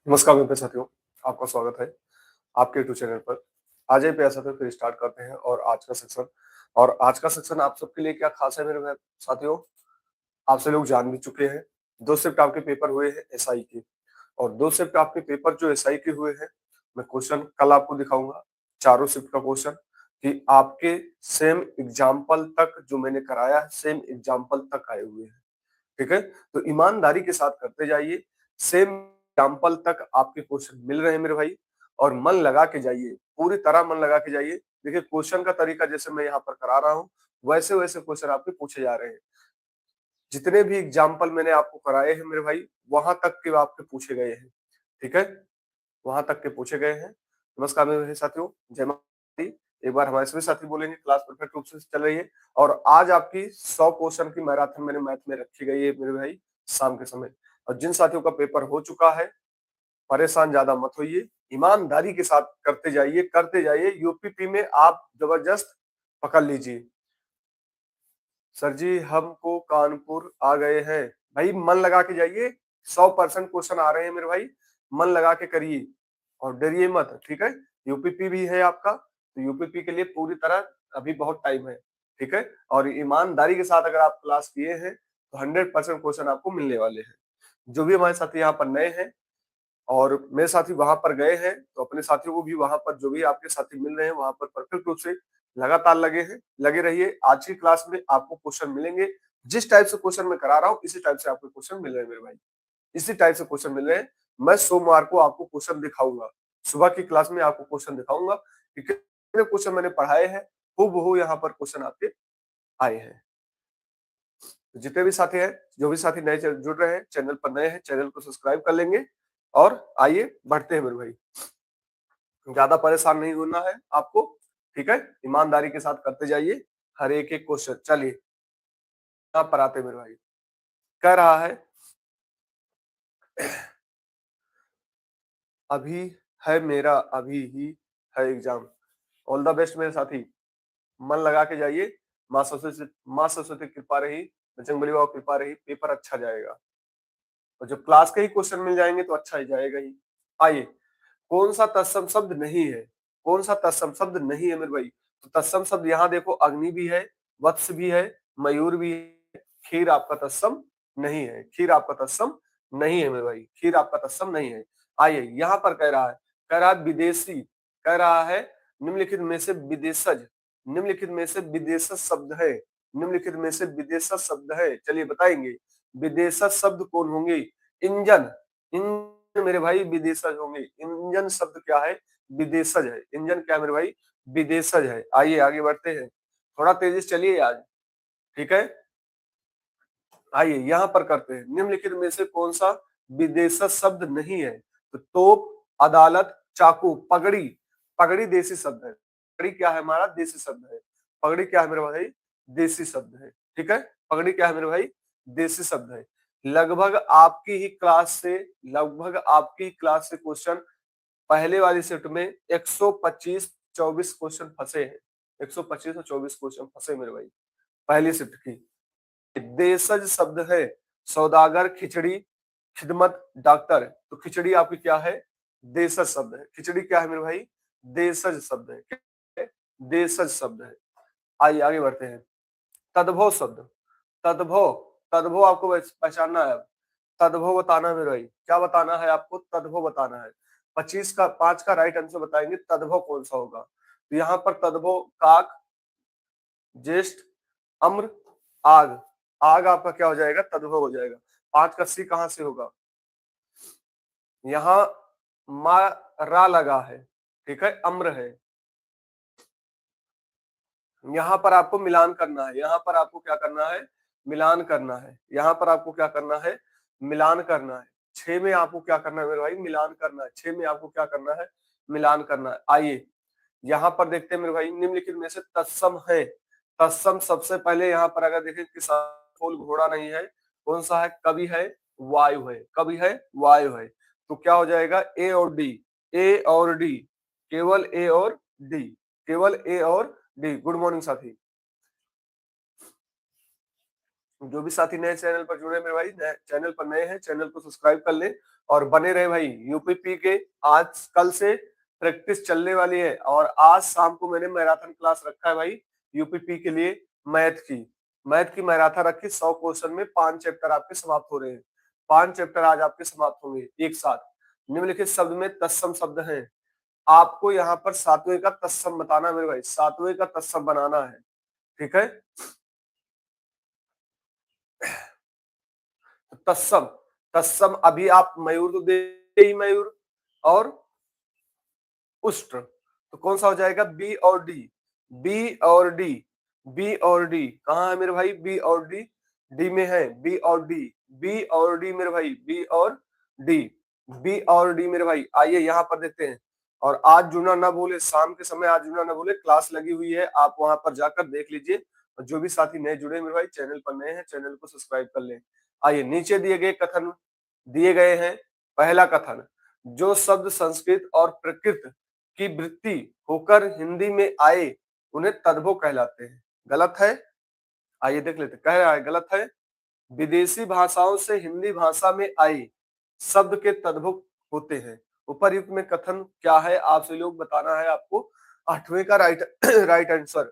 नमस्कार मेरे प्यारे साथियों, आपका स्वागत है आपके यूट्यूब चैनल पर। आज ये प्यारे साथियों फिर स्टार्ट करते हैं और आज का सेक्शन आप सबके लिए क्या खास है मेरे प्यारे साथियों। आप सभी लोग जान भी चुके हैं, 2 शिफ्ट आपके पेपर हुए हैं एसआई के और 2 शिफ्ट आपके पेपर जो एसआई के हुए हैं, मैं क्वेश्चन कल आपको दिखाऊँगा, चारों शिफ्ट का क्वेश्चन कि आपके सेम एग्जाम्पल तक जो मैंने कराया है, सेम एग्जाम्पल तक आए हुए हैं। ठीक है? तो ईमानदारी के साथ करते जाइए, सेम एग्जाम्पल तक आपके क्वेश्चन मिल रहे हैं मेरे भाई और मन लगा के जाइए, पूरी तरह मन लगा के जाइए। देखिए क्वेश्चन का तरीका जैसे मैं यहाँ पर करा रहा हूँ, वैसे-वैसे क्वेश्चन आपके पूछे जा रहे हैं। जितने भी एग्जाम्पल मैंने आपको कराए हैं मेरे भाई, वहाँ तक के आपके पूछे गए हैं, ठीक है? वहाँ तक के पूछे गए हैं। नमस्कार मेरे साथियों, जय माता दी। एक बार हमारे सभी साथी बोलेंगे, क्लास परफेक्ट रूप से चल रही है और आज आपकी 100 क्वेश्चन की मैराथन मैंने मैथ में रखी गई है मेरे भाई, शाम के समय। और जिन साथियों का पेपर हो चुका है, परेशान ज्यादा मत होइए, ईमानदारी के साथ करते जाइए। यूपीपी में आप जबरदस्त पकड़ लीजिए। सर जी हमको कानपुर आ गए हैं। भाई मन लगा के जाइए, 100% क्वेश्चन आ रहे हैं मेरे भाई, मन लगा के करिए और डरिए मत, ठीक है? यूपीपी भी है आपका, तो यूपीपी के लिए पूरी तरह अभी बहुत टाइम है, ठीक है? और ईमानदारी के साथ अगर आप क्लास किए हैं, तो 100% क्वेश्चन आपको मिलने वाले हैं। जो भी हमारे साथी यहाँ पर नए हैं और मेरे साथी वहां पर गए हैं, तो अपने साथियों को भी वहां पर जो भी आपके साथी मिल रहे हैं, वहां पर परफेक्ट रूप से लगातार लगे रहिए। आज की क्लास में आपको क्वेश्चन मिलेंगे, जिस टाइप से क्वेश्चन मैं करा रहा हूँ, इसी टाइप से आपको क्वेश्चन मिल रहे हैं मेरे भाई, इसी टाइप से क्वेश्चन मिल रहे हैं। मैं सोमवार को आपको क्वेश्चन दिखाऊंगा, सुबह की क्लास में आपको क्वेश्चन दिखाऊंगा कि कितने क्वेश्चन मैंने पढ़ाए हैं, हूबहू यहाँ पर क्वेश्चन आपके आए हैं। तो जितने भी साथी हैं, जो भी साथी नए जुड़ रहे हैं, चैनल पर नए हैं, चैनल को सब्सक्राइब कर लेंगे और आइए बढ़ते हैं मेरे भाई। ज्यादा परेशान नहीं होना है आपको, ठीक है? ईमानदारी के साथ करते जाइए हर एक क्वेश्चन। चलिए यहाँ पर आते हैं मेरे भाई। कह रहा है अभी है मेरा अभी ही है एग्जाम। ऑल द बेस्ट मेरे साथी, मन लगा के जाइए। माँ सरस्वती की कृपा रही, बजरंगबली बाबा की कृपा रही, पेपर अच्छा जाएगा और जब क्लास के ही क्वेश्चन मिल जाएंगे तो अच्छा ही जाएगा ही। आइए, कौन सा तत्सम शब्द नहीं है? कौन सा तत्सम शब्द नहीं है मेरे भाई? तो तत्सम शब्द यहाँ देखो, अग्नि भी है, वत्स भी है, मयूर भी है। खीर आपका तत्सम नहीं है, खीर आपका तत्सम नहीं है मेरे भाई, खीर आपका तत्सम नहीं है। आइए यहाँ पर कह रहा है विदेशी, कह रहा है निम्नलिखित में से विदेशज, निम्नलिखित में से विदेशज शब्द है, निम्नलिखित में से विदेशज शब्द है। चलिए बताएंगे विदेशज शब्द कौन होंगे? इंजन, मेरे भाई विदेशज होंगे। इंजन शब्द क्या है? विदेशज है। इंजन क्या है मेरे भाई? विदेशज है। आइए आगे बढ़ते हैं, थोड़ा तेजी से चलिए आज, ठीक है? आइए यहाँ पर करते हैं, निम्नलिखित में से कौन सा विदेशज शब्द नहीं है? तो तोप, अदालत, चाकू, पगड़ी। पगड़ी देसी शब्द है। पगड़ी क्या है हमारा? देसी शब्द है। पगड़ी क्या है मेरे भाई? देसी शब्द है, ठीक है? पगड़ी क्या है मेरे भाई? देसी शब्द है। लगभग आपकी ही क्लास से, लगभग आपकी क्लास से क्वेश्चन पहले वाली शिफ्ट में 125 24 क्वेश्चन फंसे हैं। 125 और 24 क्वेश्चन फंसे मेरे भाई, पहली शिफ्ट की। देशज शब्द है, सौदागर, खिचड़ी, खिदमत, डॉक्टर। तो खिचड़ी आपकी क्या है? देशज शब्द है। खिचड़ी क्या है मेरे भाई? देशज शब्द है। क्या है? देशज शब्द है। आइए आगे बढ़ते हैं। तद्भव शब्द, तद्भव, तद्भव आपको पहचानना है। तद्भव बताना है मेरे भाई, क्या बताना है आपको? तद्भव बताना है। 25 का 5 का राइट आंसर बताएंगे, तद्भव कौन सा होगा? तो यहाँ पर तद्भव काक, ज्येष्ठ, अम्र, आग। आग आपका क्या हो जाएगा? तद्भव हो जाएगा। 5 का सी कहां से होगा? यहाँ मा रा लगा है, ठीक है, अम्र है। यहाँ पर आपको मिलान करना है, यहाँ पर आपको क्या करना है? मिलान करना है। यहाँ पर आपको क्या करना है? मिलान करना है। 6 में आपको क्या करना है मेरे भाई? मिलान करना है। 6 में आपको क्या करना है? मिलान करना है। आइए यहाँ पर देखते हैं मेरे भाई, निम्नलिखित में से तत्सम है। तत्सम सबसे पहले यहाँ पर अगर देखें किसान फूल घोड़ा नहीं है, कौन सा है? कवि है, वायु है। कवि है, वायु है। तो क्या हो जाएगा? ए और डी, ए और डी, केवल ए और डी, केवल ए और डी। गुड मॉर्निंग साथी। जो भी साथी नए चैनल पर जुड़े मेरे भाई, नए चैनल पर नए हैं, चैनल को सब्सक्राइब कर लें और बने रहे भाई। यूपीपी के आज कल से प्रैक्टिस चलने वाली है और आज शाम को मैंने मैराथन क्लास रखा है भाई यूपीपी के लिए। मैथ की मैराथन रखी, 100 क्वेश्चन में 5 चैप्टर आपके समाप्त हो रहे हैं। 5 चैप्टर आज आपके समाप्त होंगे एक साथ। निम्नलिखित शब्द में तत्सम शब्द हैं। आपको यहाँ पर सातवें का तत्सम बताना है मेरे भाई, सातवें का तत्सम बनाना है, ठीक है। तत्सम, तत्सम अभी आप मयूर तो दे ही, मयूर और उष्ट्र, तो कौन सा हो जाएगा? बी और डी। बी और डी, बी और डी कहाँ है मेरे भाई? बी और डी, डी में है बी और डी। बी और डी मेरे भाई, बी और डी, बी और डी मेरे भाई। आइए यहाँ पर देखते हैं। और आज जुड़ना ना भूले, शाम के समय आज जुड़ना ना भूले, क्लास लगी हुई है, आप वहां पर जाकर देख लीजिए। और जो भी साथी नए जुड़े मेरे भाई, चैनल पर नए हैं, चैनल को सब्सक्राइब कर लें। आइए नीचे दिए गए कथन दिए गए हैं। पहला कथन, जो शब्द संस्कृत और प्रकृत की वृत्ति होकर हिंदी में आए उन्हें तद्भव कहलाते हैं। गलत है? आइए देख लेते, कह रहा है गलत है। विदेशी भाषाओं से हिंदी भाषा में आए शब्द के तद्भव होते हैं। उपर्युक्त में कथन क्या है? आपसे लोग बताना है आपको। आठवें का राइट राइट आंसर,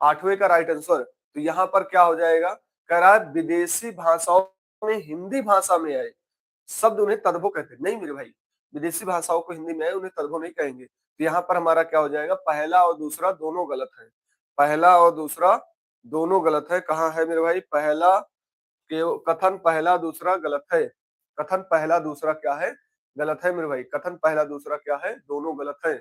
आठवें का राइट आंसर। तो यहाँ पर क्या हो जाएगा? कह रहा है विदेशी भाषाओं में हिंदी भाषा में आए शब्द उन्हें तद्भव कहते हैं। नहीं मेरे भाई, विदेशी भाषाओं को हिंदी में आए उन्हें तद्भव नहीं कहेंगे। तो यहाँ पर हमारा क्या हो जाएगा? पहला और दूसरा दोनों गलत है। पहला और दूसरा दोनों गलत है। कहाँ है मेरे भाई? पहला के कथन पहला दूसरा गलत है। कथन पहला दूसरा क्या है? गलत है मेरे भाई। कथन पहला दूसरा क्या है? दोनों गलत है,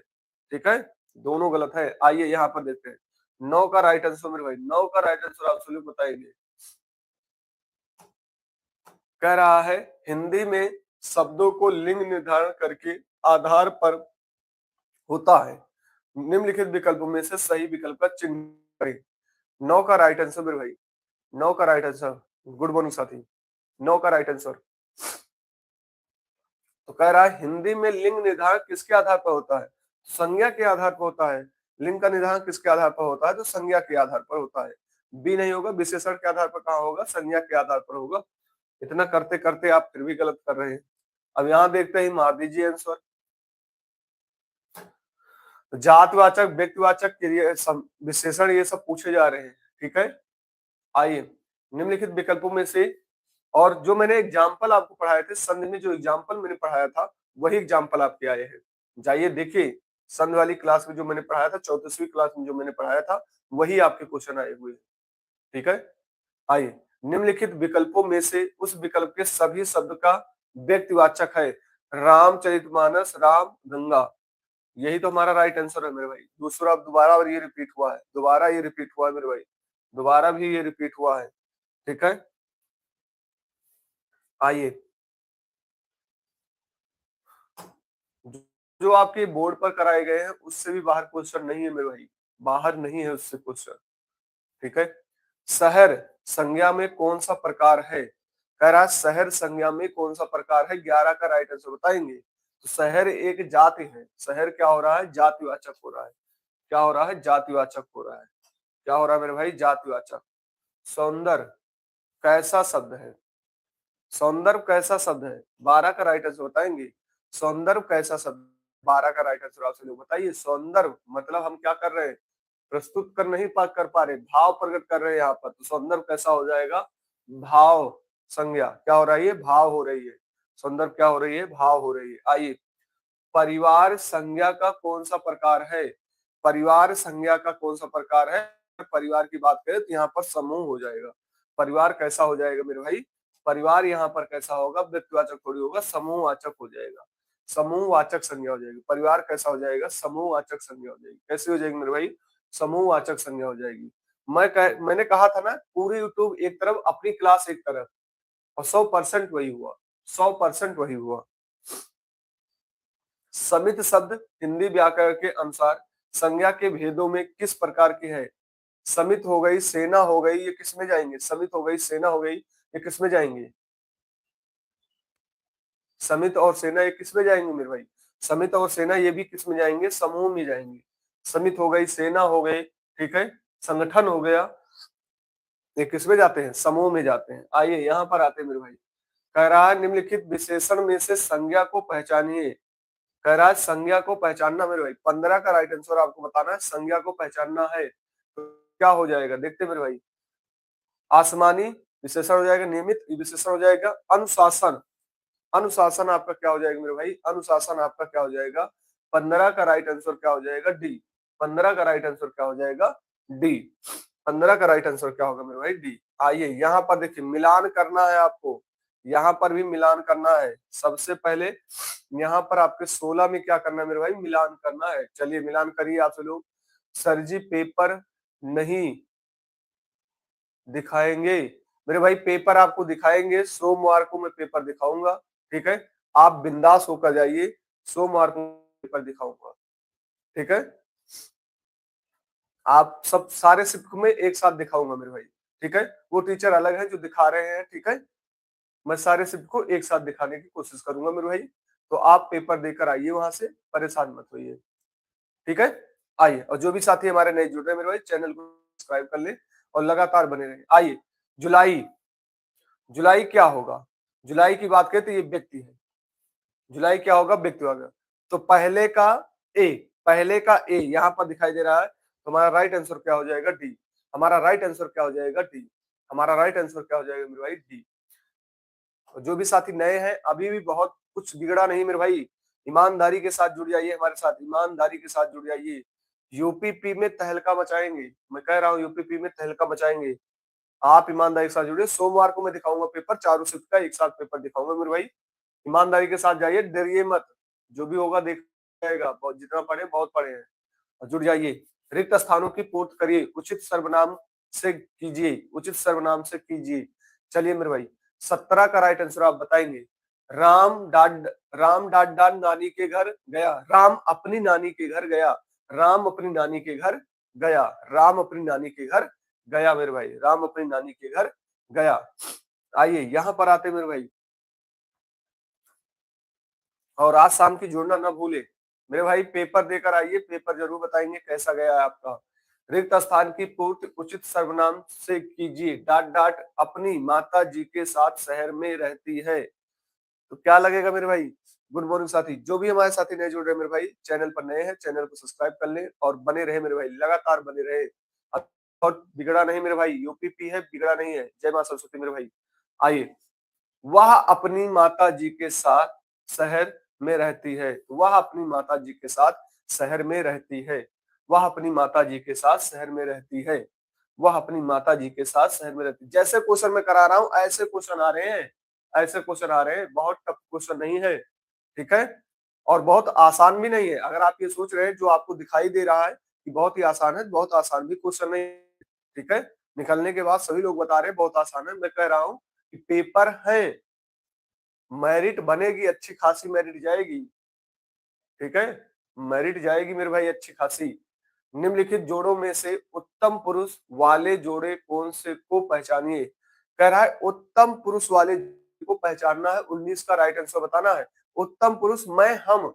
ठीक है, दोनों गलत है। आइए यहाँ पर देखते हैं। 9 का राइट आंसर मेरे भाई, 9 का राइट आंसर आप सभी बताएंगे। कह रहा है हिंदी में शब्दों को लिंग निर्धारण करके आधार पर होता है। निम्नलिखित विकल्पों में से सही विकल्प का चिन्ह करें। 9 का राइट आंसर मेरे भाई, 9 का राइट आंसर। गुड मॉर्निंग साथी। 9 का राइट आंसर। तो कह रहा है हिंदी में लिंग निर्धारण किसके आधार पर होता है? संज्ञा के आधार पर होता है। लिंग का निर्धारण किसके आधार पर होता है? तो संज्ञा के आधार पर होता है। बी नहीं होगा, विशेषण के आधार पर कहाँ होगा? संज्ञा के आधार पर होगा। इतना करते करते आप फिर भी गलत कर रहे हैं। अब यहाँ देखते हैं, मार दीजिए आंसर। जातिवाचक, व्यक्तिवाचक, विशेषण ये सब पूछे जा रहे हैं, ठीक है। आइए निम्नलिखित विकल्पों में से, और जो मैंने एग्जाम्पल आपको पढ़ाए थे संधि में, जो एग्जाम्पल मैंने पढ़ाया था वही एग्जाम्पल आपके आए हैं। जाइए देखिए, संधि वाली क्लास में जो मैंने पढ़ाया था, 34वीं क्लास में जो मैंने पढ़ाया था, वही आपके क्वेश्चन आए हुए हैं, ठीक है। आइए, निम्नलिखित विकल्पों में से उस विकल्प के सभी शब्द का व्यक्तिवाचक है। रामचरितमानस, राम, गंगा, यही तो हमारा राइट आंसर है मेरे भाई। दूसरा दोबारा और ये रिपीट हुआ है, दोबारा ये रिपीट हुआ है मेरे भाई, दोबारा भी ये रिपीट हुआ है, ठीक है। आइए, जो आपके बोर्ड पर कराए गए हैं उससे भी बाहर क्वेश्चन नहीं है मेरे भाई, बाहर नहीं है उससे क्वेश्चन, ठीक है। शहर संज्ञा में कौन सा प्रकार है? कह रहा है शहर संज्ञा में कौन सा प्रकार है? 11 का राइट आंसर बताएंगे। तो शहर एक जाति है। शहर क्या हो रहा है? जातिवाचक हो रहा है। क्या हो रहा है? जातिवाचक हो रहा है। क्या हो रहा है मेरे भाई? जातिवाचक। सौंदर्य कैसा शब्द है? सौंदर्य कैसा शब्द है? 12 का राइट आंसर बताएंगे। सौंदर्य कैसा शब्द? 12 का राइट आंसर आपसे लोग बताइए। सौंदर्य मतलब हम क्या कर रहे हैं? प्रस्तुत कर नहीं कर पा रहे, भाव प्रकट कर रहे हैं यहाँ पर। तो सौंदर्य कैसा हो जाएगा? भाव संज्ञा। क्या हो रही है? भाव हो रही है। सौंदर्य क्या हो रही है? भाव हो रही है। आइए, परिवार संज्ञा का कौन सा प्रकार है? परिवार संज्ञा का कौन सा प्रकार है? परिवार की बात करें तो यहाँ पर समूह हो जाएगा। परिवार कैसा हो जाएगा मेरे भाई? परिवार यहाँ पर कैसा होगा? व्यक्तिवाचक थोड़ी होगा, समूहवाचक हो जाएगा। समूहवाचक संज्ञा हो जाएगी। परिवार कैसा हो जाएगा? समूहवाचक संज्ञा हो जाएगी। कैसी हो जाएगी मेरे भाई? समूहवाचक संज्ञा हो जाएगी। मैंने कहा था ना, पूरी यूट्यूब एक तरफ, अपनी क्लास एक तरफ, और 100% वही हुआ, 100% वही हुआ। समित शब्द हिंदी व्याकरण के अनुसार संज्ञा के भेदों में किस प्रकार की है? समित हो गई, सेना हो गई, ये किस में जाएंगे? समित हो गई, सेना हो गई, ये किस में जाएंगे? समित और सेना ये किस में जाएंगे मेरे भाई? समित और सेना ये भी किस में जाएंगे? समूह में जाएंगे। समित हो गई, सेना हो गई, ठीक है। संगठन हो गया, ये किसमें जाते हैं, समूह में जाते हैं। आइए यहाँ पर आते हैं मेरे भाई, कह रहा है निम्नलिखित विशेषण में से संज्ञा को पहचानिए। कह रहा है संज्ञा को पहचानना मेरे भाई, 15 का राइट आंसर आपको बताना है, संज्ञा को पहचानना है तो क्या हो जाएगा, देखते मेरे भाई। आसमानी विशेषण हो जाएगा, नियमित विशेषण हो जाएगा, अनुशासन, अनुशासन आपका क्या हो जाएगा मेरे भाई, अनुशासन आपका क्या हो जाएगा, 15 का राइट आंसर क्या हो जाएगा, डी। 15 का राइट आंसर क्या हो जाएगा, डी। 15 का राइट आंसर क्या होगा मेरे भाई, डी। आइए यहाँ पर देखिए, मिलान करना है आपको, यहाँ पर भी मिलान करना है। सबसे पहले यहाँ पर आपके 16 में क्या करना है मेरे भाई, मिलान करना है। चलिए मिलान करिए आप लोग। सर जी पेपर नहीं दिखाएंगे, मेरे भाई पेपर आपको दिखाएंगे, सोमवार को मैं पेपर दिखाऊंगा, ठीक है। आप बिंदास होकर जाइए, सोमवार को पेपर दिखाऊंगा, ठीक है। आप सब सारे शिफ्ट में एक साथ दिखाऊंगा मेरे भाई, ठीक है। वो टीचर अलग है जो दिखा रहे हैं, ठीक है। मैं सारे शिफ्ट को एक साथ दिखाने की कोशिश करूंगा मेरे भाई। तो आप पेपर देकर आइए वहां से, परेशान मत होइए, ठीक है। आइए, और जो भी साथी हमारे नए जुड़ रहे हैं मेरे भाई, चैनल को सब्सक्राइब कर ले और लगातार बने रहे। आइए, जुलाई, जुलाई क्या होगा, जुलाई की बात करें तो ये व्यक्ति है, जुलाई क्या होगा, व्यक्ति होगा। तो पहले का ए, पहले का ए यहाँ पर दिखाई दे रहा है, तो हमारा राइट आंसर क्या हो जाएगा, डी। हमारा राइट आंसर क्या हो जाएगा, डी। हमारा राइट आंसर क्या हो जाएगा मेरे भाई, डी। जो भी साथी नए हैं, अभी भी बहुत कुछ बिगड़ा नहीं मेरे भाई, ईमानदारी के साथ जुड़ जाइए हमारे साथ, ईमानदारी के साथ जुड़ जाइए। यूपीपी में तहलका मचाएंगे, मैं कह रहा हूँ यूपीपी में तहलका मचाएंगे। आप ईमानदारी के साथ जुड़िए, सोमवार को मैं दिखाऊंगा पेपर, चारों शिफ्ट का एक साथ पेपर दिखाऊंगा मेरे भाई। ईमानदारी के साथ जाइए, डरिए मत, जो भी होगा देख जाएगा, बहुत जितना पढ़े बहुत पढ़े हैं, और जुड़ जाइए। रिक्त स्थानों की पूर्ति करिए, उचित सर्वनाम से कीजिए, उचित सर्वनाम से कीजिए। चलिए मेरे भाई, 17 का राइट आंसर आप बताएंगे। राम डाड नानी के घर गया, राम अपनी नानी के घर गया, राम अपनी नानी के घर गया, राम अपनी नानी के घर गया मेरे भाई, राम अपनी नानी के घर गया। आइए यहाँ पर आते मेरे भाई, और आज शाम की जुड़ना ना भूले मेरे भाई, पेपर देकर आइए, पेपर जरूर बताएंगे कैसा गया है आपका। रिक्त स्थान की पूर्ति उचित सर्वनाम से कीजिए, डाट डाट अपनी माता जी के साथ शहर में रहती है। तो क्या लगेगा मेरे भाई। गुड मॉर्निंग साथी, जो भी हमारे साथी नए जुड़ रहे हैं मेरे भाई, चैनल पर नए हैं, चैनल को सब्सक्राइब कर ले और बने रहे मेरे भाई, लगातार बने रहे। और बिगड़ा नहीं मेरे भाई, यूपीपी है, बिगड़ा नहीं है। जय मां सरस्वती मेरे भाई। आइए, वह अपनी माता जी के साथ शहर में रहती है, वह अपनी माता जी के साथ शहर में रहती है, वह अपनी माता जी के साथ शहर में रहती है, वह अपनी माता जी के साथ शहर में रहती है। जैसे क्वेश्चन मैं करा रहा हूं ऐसे क्वेश्चन आ रहे हैं, ऐसे क्वेश्चन आ रहे हैं, बहुत टफ क्वेश्चन नहीं है, ठीक है। और बहुत आसान भी नहीं है। अगर आप ये सोच रहे हैं जो आपको दिखाई दे रहा है कि बहुत ही आसान है, बहुत आसान भी क्वेश्चन नहीं, ठीक है। निकलने के बाद सभी लोग बता रहे हैं बहुत आसान है, मैं कह रहा हूँ कि पेपर है, मेरिट बनेगी, अच्छी खासी मेरिट जाएगी, ठीक है। मेरिट जाएगी मेरे भाई अच्छी खासी। निम्नलिखित जोड़ों में से उत्तम पुरुष वाले जोड़े कौन से को पहचानिए। कह रहा है उत्तम पुरुष वाले को पहचानना है, 19 का राइट आंसर बताना है। उत्तम पुरुष मैं हम,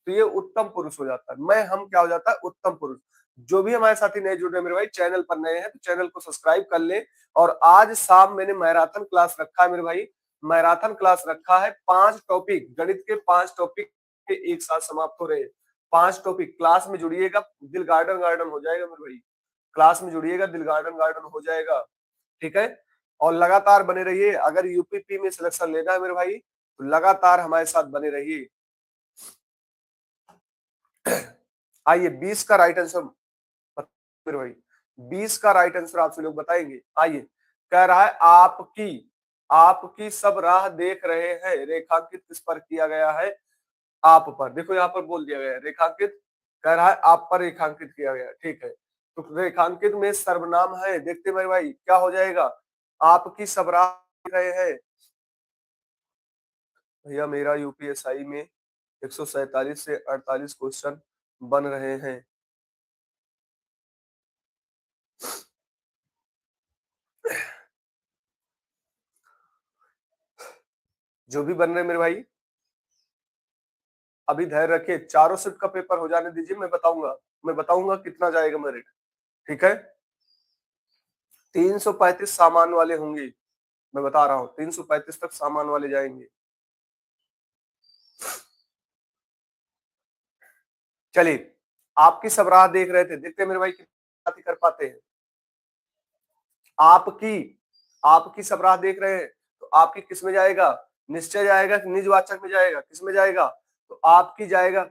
तो ये उत्तम पुरुष हो जाता है, मैं हम क्या हो जाता है, उत्तम पुरुष। जो भी हमारे साथी नए जुड़ रहे हैं मेरे भाई, चैनल पर नए हैं तो चैनल को सब्सक्राइब कर ले। और आज शाम मैंने मैराथन क्लास रखा है मेरे भाई, मैराथन क्लास रखा है, 5 टॉपिक, गणित के 5 टॉपिक एक साथ समाप्त हो रहे हैं। 5 टॉपिक, क्लास में जुड़िएगा, दिल गार्डन गार्डन हो जाएगा मेरे भाई, क्लास में जुड़िएगा, दिल गार्डन गार्डन हो जाएगा, ठीक है। और लगातार बने रहिए, अगर यूपीपी में सिलेक्शन लेना है मेरे भाई तो लगातार हमारे साथ बने रहिए। आइए 20 का राइट आंसर मेरे भाई, 20 का राइट आंसर आपसे लोग बताएंगे। आइए, कह रहा है आपकी, आपकी सब राह देख रहे हैं, रेखांकित किस पर किया गया है, आप पर। देखो यहाँ पर बोल दिया गया है रेखांकित, कह रहा है आप पर रेखांकित किया गया, ठीक है। तो रेखांकित में सर्वनाम है, देखते मेरे भाई क्या हो जाएगा, आपकी सब राह देख रहे हैं। भैया मेरा यूपीएसआई में 147 से 48 क्वेश्चन बन रहे हैं। जो भी बन रहे हैं मेरे भाई, अभी धैर्य रखिए, चारों शिफ्ट का पेपर हो जाने दीजिए, मैं बताऊंगा कितना जाएगा मेरिट। ठीक है, 335 सामान वाले होंगे, मैं बता रहा हूँ 335 तक सामान वाले जाएंगे। चलिए, आपकी सब राह देख रहे थे, देखते मेरे भाई कितनी कर पाते हैं। आपकी आपकी सब राह देख रहे हैं, तो आपकी किस में जाएगा, निश्चय जाएगा कि निजवाचक में जाएगा, किस में जाएगा, तो आपकी जाएगा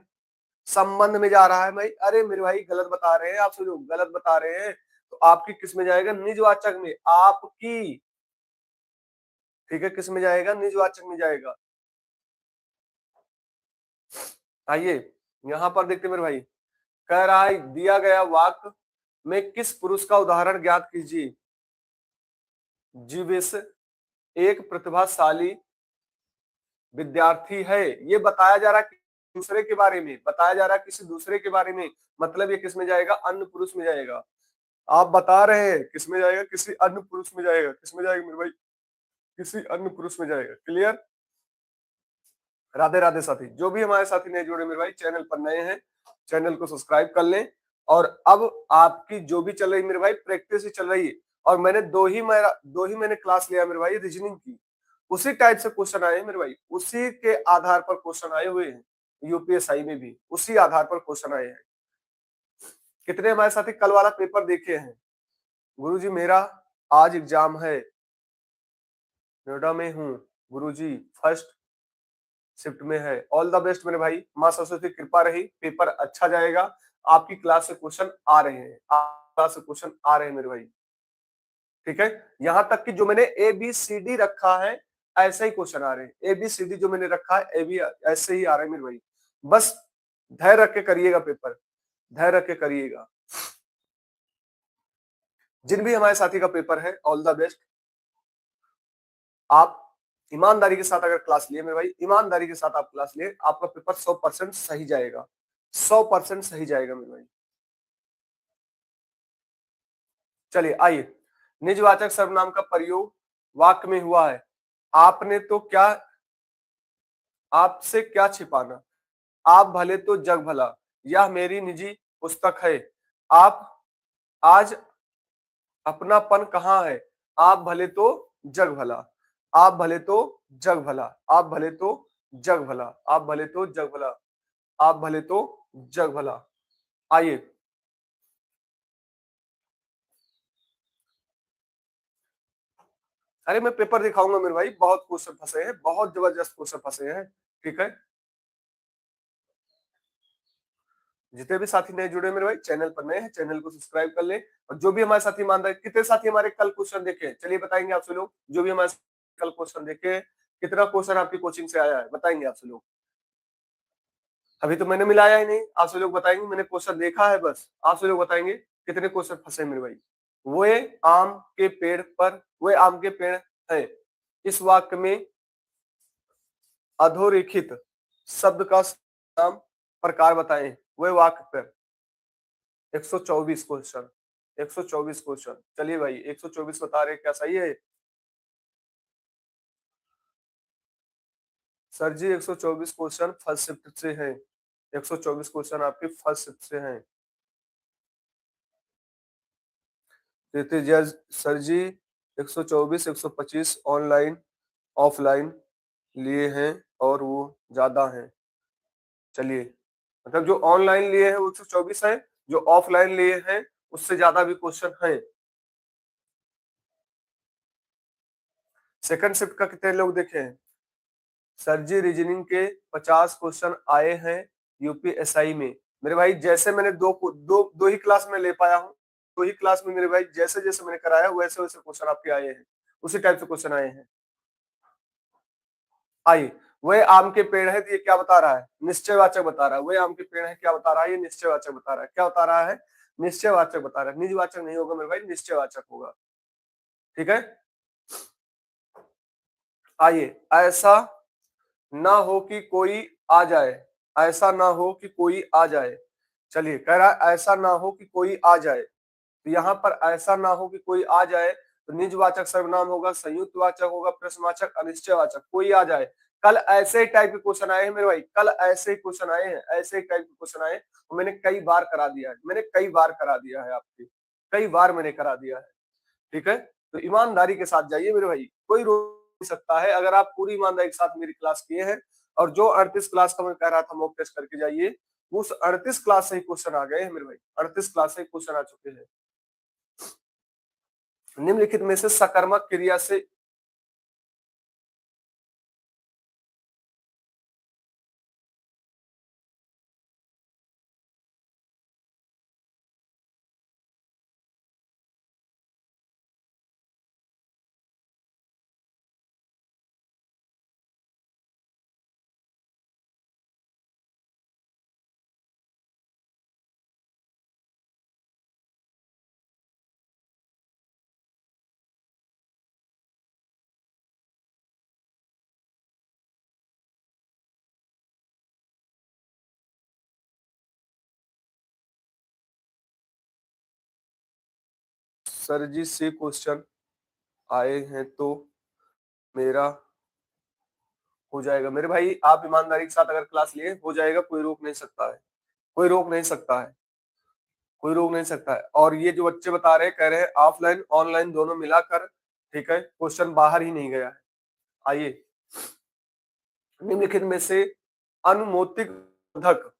संबंध में जा रहा है भाई। अरे मेरे भाई गलत बता रहे हैं आप, सुनो गलत बता रहे हैं, तो आपकी किस में जाएगा, निजवाचक में, आपकी। ठीक है, किस में जाएगा, निजवाचक में जाएगा। आइए यहां पर देखते मेरे भाई, कह रहा है दिया गया वाक्य में किस पुरुष का उदाहरण ज्ञात कीजिए। जीवेश एक प्रतिभाशाली विद्यार्थी है, ये बताया जा रहा है दूसरे के बारे में, बताया जा रहा है किसी दूसरे के बारे में, मतलब ये किस में जाएगा, अन्य पुरुष में जाएगा। आप बता रहे हैं किस में जाएगा, किसी अन्य पुरुष में जाएगा, किस में जाएगा मेरे भाई, किसी अन्य पुरुष में जाएगा। क्लियर, राधे राधे साथी। जो भी हमारे साथी नए जुड़े मेरे भाई, चैनल पर नए हैं, चैनल को सब्सक्राइब कर लें। और अब आपकी जो भी चल रही मेरे भाई, प्रैक्टिस ही चल रही है, और मैंने दो ही मैंने क्लास लिया मेरे भाई रीजनिंग की, उसी टाइप से क्वेश्चन आए मेरे भाई, उसी के आधार पर क्वेश्चन आए हुए हैं, यूपीएसआई में भी उसी आधार पर क्वेश्चन आए हैं। कितने हमारे साथी कल वाला पेपर देखे हैं। गुरुजी मेरा आज एग्जाम है, नोएडा में हूँ गुरुजी, फर्स्ट शिफ्ट में है। ऑल द बेस्ट मेरे भाई, माँ सरस्वती की कृपा रही, पेपर अच्छा जाएगा। आपकी क्लास से क्वेश्चन आ रहे हैं, आपकी क्लास से क्वेश्चन आ रहे हैं मेरे भाई। ठीक है, यहां तक कि जो मैंने ए बी सी डी रखा है, ऐसे ही क्वेश्चन आ रहे हैं, ए बी सी डी जो मैंने रखा है, ए बी ऐसे ही आ रहे हैं मेरे भाई। बस धैर्य रख के करिएगा पेपर, धैर्य रख के करिएगा। जिन भी हमारे साथी का पेपर है, ऑल द बेस्ट। आप ईमानदारी के साथ अगर क्लास लिए मेरे भाई, ईमानदारी के साथ आप क्लास लिए, आपका पेपर 100% सही जाएगा, 100% सही जाएगा मेरे भाई। चलिए आइए, निजवाचक सर्वनाम का प्रयोग वाक्य में हुआ है। आपने तो क्या, आपसे क्या छिपाना, आप भले तो जग भला, यह मेरी निजी पुस्तक है, आप आज अपनापन कहाँ है, आप भले तो जग भला, आप भले तो जग भला, आप भले तो जग भला, आप भले तो जग भला, आप भले तो जग भला। आइए, अरे मैं पेपर दिखाऊंगा मेरे भाई, बहुत क्वेश्चन फंसे हैं, बहुत जबरदस्त क्वेश्चन फंसे हैं। ठीक है, जितने भी साथी नए जुड़े मेरे भाई, चैनल पर नए हैं, चैनल को सब्सक्राइब कर ले। और जो भी हमारे साथी ईमानदार, कितने साथी हमारे कल क्वेश्चन देखे, चलिए बताएंगे आपसे लोग, जो भी हमारे कल क्वेश्चन देखे, कितना क्वेश्चन आपकी कोचिंग से आया है, बताएंगे आपसे लोग। अभी तो मैंने मिलाया ही नहीं, आपसे लोग बताएंगे, मैंने क्वेश्चन देखा है बस, आपसे लोग बताएंगे कितने क्वेश्चन फंसे मेरे भाई। वे आम के पेड़ पर, वे आम के पेड़ है, इस वाक्य में अधोरेखित शब्द का नाम प्रकार बताएं। वे वाक्य पर 124 क्वेश्चन, 124 क्वेश्चन। चलिए भाई 124 बता रहे, क्या सही है सर जी? 124 क्वेश्चन फर्स्ट शिफ्ट से है, 124 क्वेश्चन आपके फर्स्ट शिफ्ट से हैं। कहते जज सर जी 124 125 ऑनलाइन ऑफलाइन लिए हैं और वो ज्यादा हैं। चलिए, मतलब जो ऑनलाइन लिए हैं वो 124 है, जो ऑफलाइन लिए हैं उससे ज्यादा भी क्वेश्चन है। सेकंड शिफ्ट का कितने लोग देखे हैं सर जी? रीजनिंग के 50 क्वेश्चन आए हैं यूपीएसआई में। मेरे भाई जैसे मैंने दो ही क्लास में ले पाया हूँ, दो ही क्लास में मेरे भाई जैसे जैसे मैंने कराया वैसे वैसे क्वेश्चन आपके आए हैं, उसी टाइप से क्वेश्चन आए हैं। आइए, वह आम के पेड़ है, तो ये क्या बता रहा है? निश्चयवाचक बता रहा है। वह आम के पेड़ है क्या बता रहा है? ये निश्चयवाचक बता रहा है। क्या बता रहा है? निश्चयवाचक बता रहा है, निजवाचक नहीं होगा मेरे भाई, निश्चयवाचक होगा। ठीक है, आइए, ऐसा ना हो कि कोई आ जाए, ऐसा ना हो कि कोई आ जाए। चलिए, कह रहा है ऐसा ना हो कि कोई आ जाए, तो यहाँ पर ऐसा ना हो कि कोई आ जाए, तो निजवाचक सर्वनाम होगा, संयुक्त वाचक होगा, प्रश्नवाचक, अनिश्चयवाचक। कोई आ जाए, कल ऐसे टाइप के क्वेश्चन आए हैं मेरे भाई, कल ऐसे क्वेश्चन आए हैं, ऐसे टाइप के क्वेश्चन आए, तो मैंने कई बार करा दिया है, मैंने कई बार करा दिया है आपकी, कई बार मैंने करा दिया है। ठीक है, तो ईमानदारी के साथ जाइए मेरे भाई, कोई रोक नहीं सकता है। अगर आप पूरी ईमानदारी के साथ मेरी क्लास किए हैं, और जो 38 क्लास का मैं कह रहा था मॉक टेस्ट करके जाइए, उस 38 क्लास से ही क्वेश्चन आ गए हैं मेरे भाई, 38 क्लास से ही क्वेश्चन आ चुके हैं। निम्नलिखित में से सकर्मक क्रिया से सर जी से क्वेश्चन आए हैं तो मेरा हो जाएगा। मेरे भाई आप ईमानदारी के साथ अगर क्लास लिए, हो जाएगा, कोई रोक नहीं सकता है, कोई रोक नहीं सकता है, कोई रोक नहीं सकता है। और ये जो बच्चे बता रहे हैं, कह रहे हैं ऑफलाइन ऑनलाइन दोनों मिलाकर, ठीक है, क्वेश्चन बाहर ही नहीं गया है। आइए, निम्नलिखित में से अनुमोदित बोधक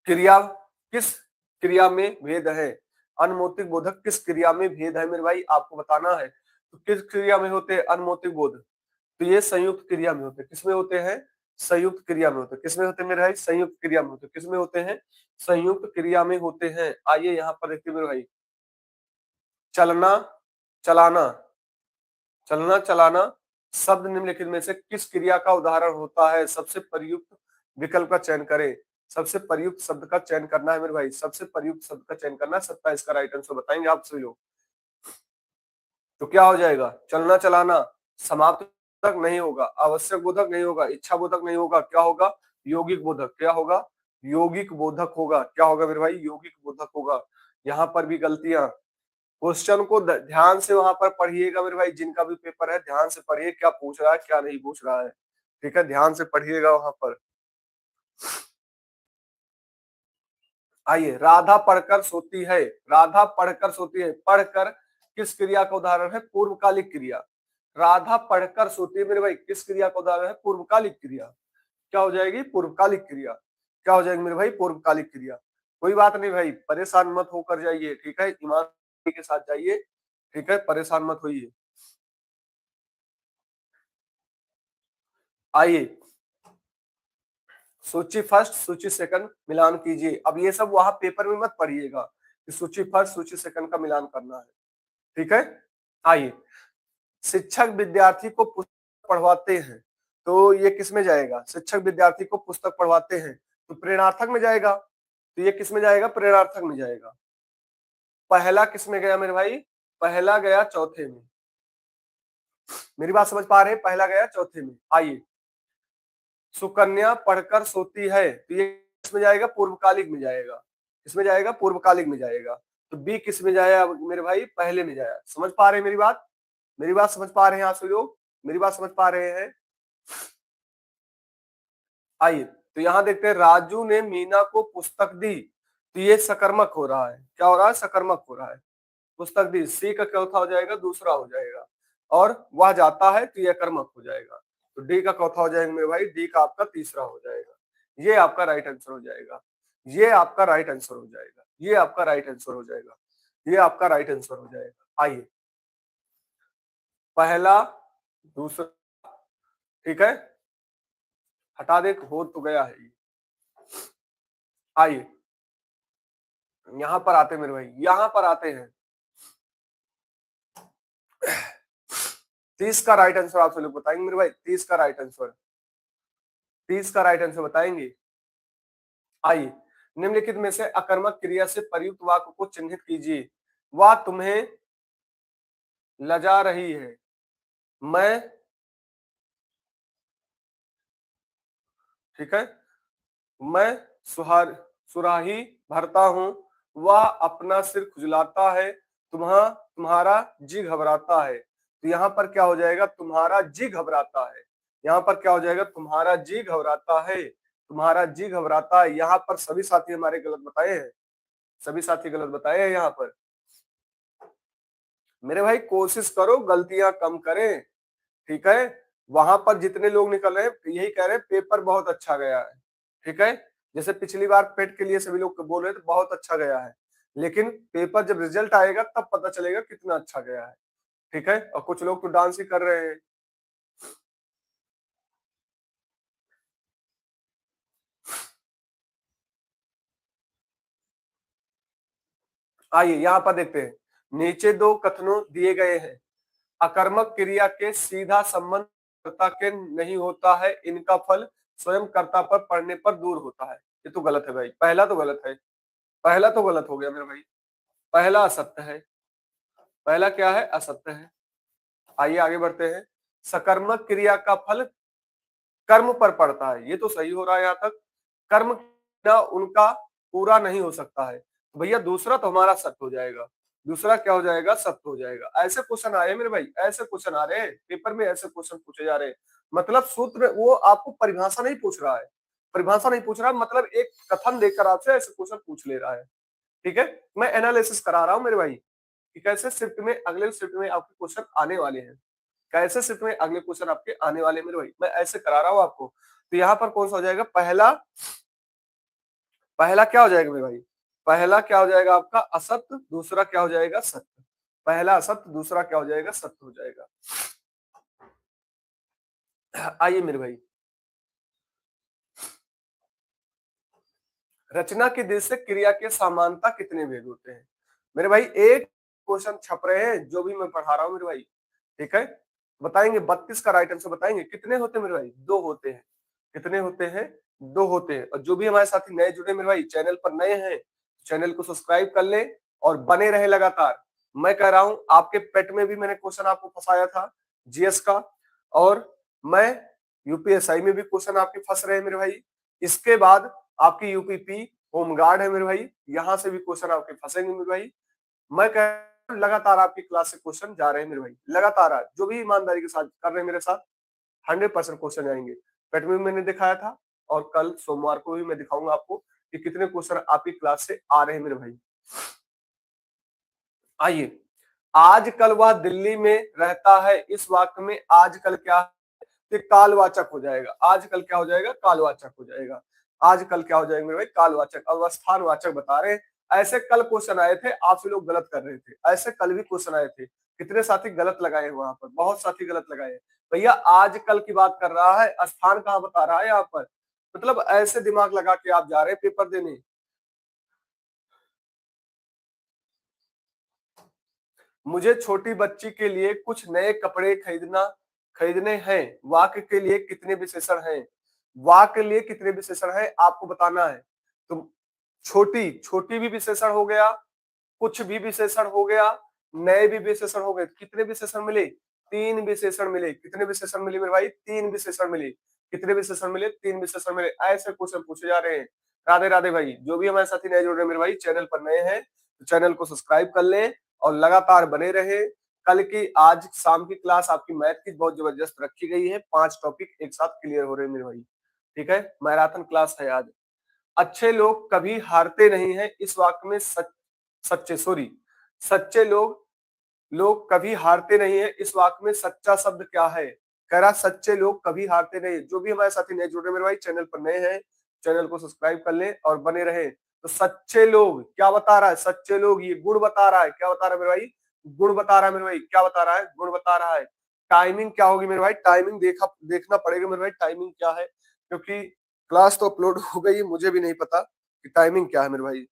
क्रिया किस क्रिया में भेद है? अनुमोदित बोधक किस क्रिया में भेद है मेरे भाई, आपको बताना है। तो किस क्रिया में होते हैं अनुमोदित बोध? तो ये संयुक्त क्रिया में होते हैं। किसमें होते हैं? संयुक्त क्रिया में होते हैं। किसमें होते हैं मेरे भाई? संयुक्त क्रिया में होते हैं। किसमें होते हैं? संयुक्त क्रिया में होते हैं। आइए यहाँ पर देखिए मेरे भाई, चलना चलाना, चलना चलाना शब्द निम्नलिखित में से किस क्रिया का उदाहरण होता है? सबसे प्रयुक्त विकल्प का चयन करें। सबसे प्रयुक्त शब्द का चयन करना है मेरे भाई, सबसे प्रयुक्त शब्द का चयन करना है। 27 का राइट आंसर बताएंगे आप सभी लोग। तो क्या हो जाएगा? चलना चलाना समाप्त बोधक नहीं होगा, आवश्यक बोधक नहीं होगा, इच्छा बोधक नहीं होगा, क्या होगा? यौगिक बोधक। क्या होगा? यौगिक बोधक होगा। क्या होगा मेरे भाई? यौगिक बोधक होगा। यहाँ पर भी गलतियां, क्वेश्चन को ध्यान से वहां पर पढ़िएगा मेरे भाई, जिनका भी पेपर है ध्यान से पढ़िए, क्या पूछ रहा है क्या नहीं पूछ रहा है। ठीक है, ध्यान से पढ़िएगा वहां पर। आइए, राधा पढ़कर सोती है, राधा पढ़कर सोती है, पढ़कर किस क्रिया का उदाहरण है? पूर्वकालिक क्रिया। राधा पढ़कर सोती है मेरे भाई, किस क्रिया का उदाहरण है? पूर्वकालिक क्रिया। क्या हो जाएगी? पूर्वकालिक क्रिया। क्या हो जाएगी मेरे भाई? पूर्वकालिक क्रिया। कोई बात नहीं भाई, परेशान मत होकर जाइए, ठीक है, ईमानदारी के साथ जाइए, ठीक है, परेशान मत होइए। आइए, सूची फर्स्ट सूची सेकंड मिलान कीजिए। अब ये सब वहां पेपर में मत पढ़िएगा कि सूची फर्स्ट सूची सेकंड का मिलान करना है, ठीक है। आइए, शिक्षक विद्यार्थी को पुस्तक पढ़वाते हैं, तो ये किस में जाएगा? शिक्षक विद्यार्थी को पुस्तक पढ़वाते हैं, तो प्रेरणार्थक में जाएगा। तो ये किस में जाएगा? प्रेरणार्थक में जाएगा। पहला किस में गया मेरे भाई? पहला गया चौथे में। मेरी बात समझ पा रहे हैं? पहला गया चौथे में। आइए, सुकन्या पढ़कर सोती है, तो ये किसमें जाएगा? पूर्वकालिक में जाएगा। किसमें जाएगा? पूर्वकालिक में जाएगा। तो बी किस में जाया मेरे भाई? पहले में जाया। समझ पा रहे हैं मेरी बात? मेरी बात समझ पा रहे हैं आप सभी लोग? मेरी बात समझ पा रहे हैं? आइए, तो यहां देखते हैं, राजू ने मीना को पुस्तक दी, तो ये सकर्मक हो रहा है। क्या हो रहा है? सकर्मक हो रहा है। पुस्तक दी, सी का चौथा हो जाएगा, दूसरा हो जाएगा। और वह जाता है, तो यह कर्मक हो जाएगा। तो डी का चौथा हो जाएगा मेरे भाई, डी का आपका तीसरा हो जाएगा। ये आपका राइट आंसर हो जाएगा। ये आपका राइट आंसर हो जाएगा। ये आपका राइट आंसर हो जाएगा। ये आपका राइट आंसर हो जाएगा। आइए, पहला दूसरा, ठीक है, हटा दे, हो तो गया है ये। आइए, यहां पर आते मेरे भाई, यहां पर आते हैं। 30 का राइट आंसर आप लोग बताएंगे मेरे भाई, 30 का राइट आंसर, 30 का राइट आंसर बताएंगे। आइए, निम्नलिखित में से अकर्मक क्रिया से प्रयुक्त वाक्य को चिन्हित कीजिए। वह तुम्हें लजा रही है, मैं, ठीक है, मैं सुराही भरता हूं, वह अपना सिर खुजलाता है, तुम्हारा जी घबराता है। तो यहाँ पर क्या हो जाएगा? तुम्हारा जी घबराता है। यहाँ पर क्या हो जाएगा, तुम्हारा जी घबराता है, तुम्हारा जी घबराता है। यहाँ पर सभी साथी हमारे गलत बताए हैं, सभी साथी गलत बताए हैं यहाँ पर। मेरे भाई कोशिश करो गलतियां कम करें, ठीक है। वहां पर जितने लोग निकल रहे हैं यही कह रहे हैं पेपर बहुत अच्छा गया है, ठीक है। जैसे पिछली बार पेट के लिए सभी लोग बोल रहे थे बहुत अच्छा गया है, लेकिन पेपर जब रिजल्ट आएगा तब पता चलेगा कितना अच्छा गया है, ठीक है। और कुछ लोग तो डांस ही कर रहे हैं। आइए यहाँ पर देखते हैं, नीचे दो कथनों दिए गए हैं, अकर्मक क्रिया के सीधा संबंध कर्ता के नहीं होता है, इनका फल स्वयं कर्ता पर पड़ने पर दूर होता है। ये तो गलत है भाई, पहला तो गलत है, पहला तो गलत हो गया मेरे भाई, पहला असत्य है, पहला क्या है, असत्य है। आइए आगे बढ़ते हैं, सकर्मक क्रिया का फल कर्म पर पड़ता है, ये तो सही हो रहा है यहाँ तक। कर्म ना उनका पूरा नहीं हो सकता है, तो भैया दूसरा तो हमारा सत्य हो जाएगा, दूसरा क्या हो जाएगा, सत्य हो जाएगा। ऐसे क्वेश्चन आए मेरे भाई, ऐसे क्वेश्चन आ रहे हैं पेपर में, ऐसे क्वेश्चन पूछे जा रहे हैं। मतलब सूत्र वो आपको परिभाषा नहीं पूछ रहा है, परिभाषा नहीं पूछ रहा, मतलब एक कथन देकर आपसे ऐसे क्वेश्चन पूछ ले रहा है, ठीक है। मैं एनालिसिस करा रहा हूँ मेरे भाई कि कैसे शिफ्ट में, अगले शिफ्ट में आपके क्वेश्चन आने वाले हैं, कैसे शिफ्ट में अगले क्वेश्चन आपके आने वाले हैं मेरे भाई, मैं ऐसे करा रहा हूँ आपको। तो यहाँ पर कौन सा हो जाएगा, पहला, पहला क्या हो जाएगा मेरे भाई, पहला क्या हो जाएगा आपका असत्य, दूसरा क्या हो जाएगा सत्य। पहला असत्य, दूसरा क्या हो जाएगा, सत्य हो जाएगा। आइए मेरे भाई, रचना की दृश्य क्रिया के समानता कितने भेद होते हैं। मेरे भाई एक क्वेश्चन छप रहे हैं जो भी मैं पढ़ा रहा हूँ मेरे भाई, ठीक है। बताएंगे 32 का राइट आंसर बताएंगे, कितने होते हैं मेरे भाई, दो होते हैं। कितने होते हैं, दो होते हैं। और जो भी हमारे साथी नए जुड़े मेरे भाई, चैनल पर नए हैं, चैनल को सब्सक्राइब कर ले और बने रहे लगातार। मैं कह रहा हूं आपके पेट में भी मैंने क्वेश्चन आपको फंसाया था जीएस का, और मैं यूपीएसआई में भी क्वेश्चन आपके फंस रहे हैं मेरे भाई। इसके बाद आपकी यूपीपी होमगार्ड है मेरे भाई, यहाँ से भी क्वेश्चन आपके फंसेंगे मेरे भाई। मैं कह रहा हूं लगातार आपकी क्लास से क्वेश्चन जा रहे हैं मेरे भाई, लगातार जो भी ईमानदारी के साथ कर रहे हैं मेरे साथ 100% क्वेश्चन आएंगे। पेट में मैंने दिखाया था, और कल सोमवार को भी मैं दिखाऊंगा आपको कि कितने क्वेश्चन आपकी क्लास से आ रहे हैं मेरे भाई। आइए, आजकल वह दिल्ली में रहता है, इस वाक्य में आजकल क्या है, तो कालवाचक हो जाएगा। आजकल क्या हो जाएगा, कालवाचक हो जाएगा। आजकल क्या हो जाएगा मेरे भाई, कालवाचक, अवस्थानवाचक बता रहे हैं। ऐसे कल क्वेश्चन आए थे, आप लोग गलत कर रहे थे, ऐसे कल भी क्वेश्चन आए थे। कितने साथी गलत लगाए वहां पर, बहुत साथी गलत लगाए। भैया आजकल की बात कर रहा है, स्थान कहाँ बता रहा है यहाँ पर। मतलब ऐसे दिमाग लगा के आप जा रहे हैं पेपर देने। मुझे छोटी बच्ची के लिए कुछ नए कपड़े खरीदने हैं, वाक्य के लिए कितने विशेषण हैं, वाक्य के लिए कितने विशेषण हैं आपको बताना है। तो छोटी, छोटी भी विशेषण हो गया, कुछ भी विशेषण हो गया, नए भी विशेषण हो गए। कितने विशेषण मिले, तीन विशेषण मिले। कितने विशेषण मिले मेरे भाई, तीन विशेषण मिले। कितने विशेषण मिले, तीन विशेषण मिले। ऐसे क्वेश्चन पूछे जा रहे हैं। राधे राधे भाई, जो भी हमारे साथी नए जुड़ रहे हैं मेरे भाई, चैनल पर नए हैं तो चैनल को सब्सक्राइब कर लें और लगातार बने रहे। कल की, आज शाम की क्लास आपकी मैथ की बहुत जबरदस्त रखी गई है, 5 टॉपिक एक साथ क्लियर हो रहे हैं मेरे भाई, ठीक है। मैराथन क्लास है आज। अच्छे लोग कभी हारते नहीं है, इस वाक्य में सच्चे, सॉरी, सच्चे लोग लोग कभी हारते नहीं है, इस वाक्य में सच्चा शब्द क्या है। कह रहा सच्चे लोग कभी हारते नहीं। जो भी हमारे साथी नए जुड़ रहे मेरे भाई, चैनल पर नए हैं, चैनल को सब्सक्राइब कर लें और बने रहे। तो सच्चे लोग क्या बता रहा है, सच्चे लोग, ये गुण बता रहा है। क्या बता रहा है मेरे भाई, गुण बता रहा है मेरे भाई। क्या बता रहा है, गुण बता रहा है। टाइमिंग क्या होगी मेरे भाई, टाइमिंग देखना पड़ेगा मेरे भाई, टाइमिंग क्या है, क्योंकि क्लास तो अपलोड हो गई, मुझे भी नहीं पता कि टाइमिंग क्या है मेरे भाई।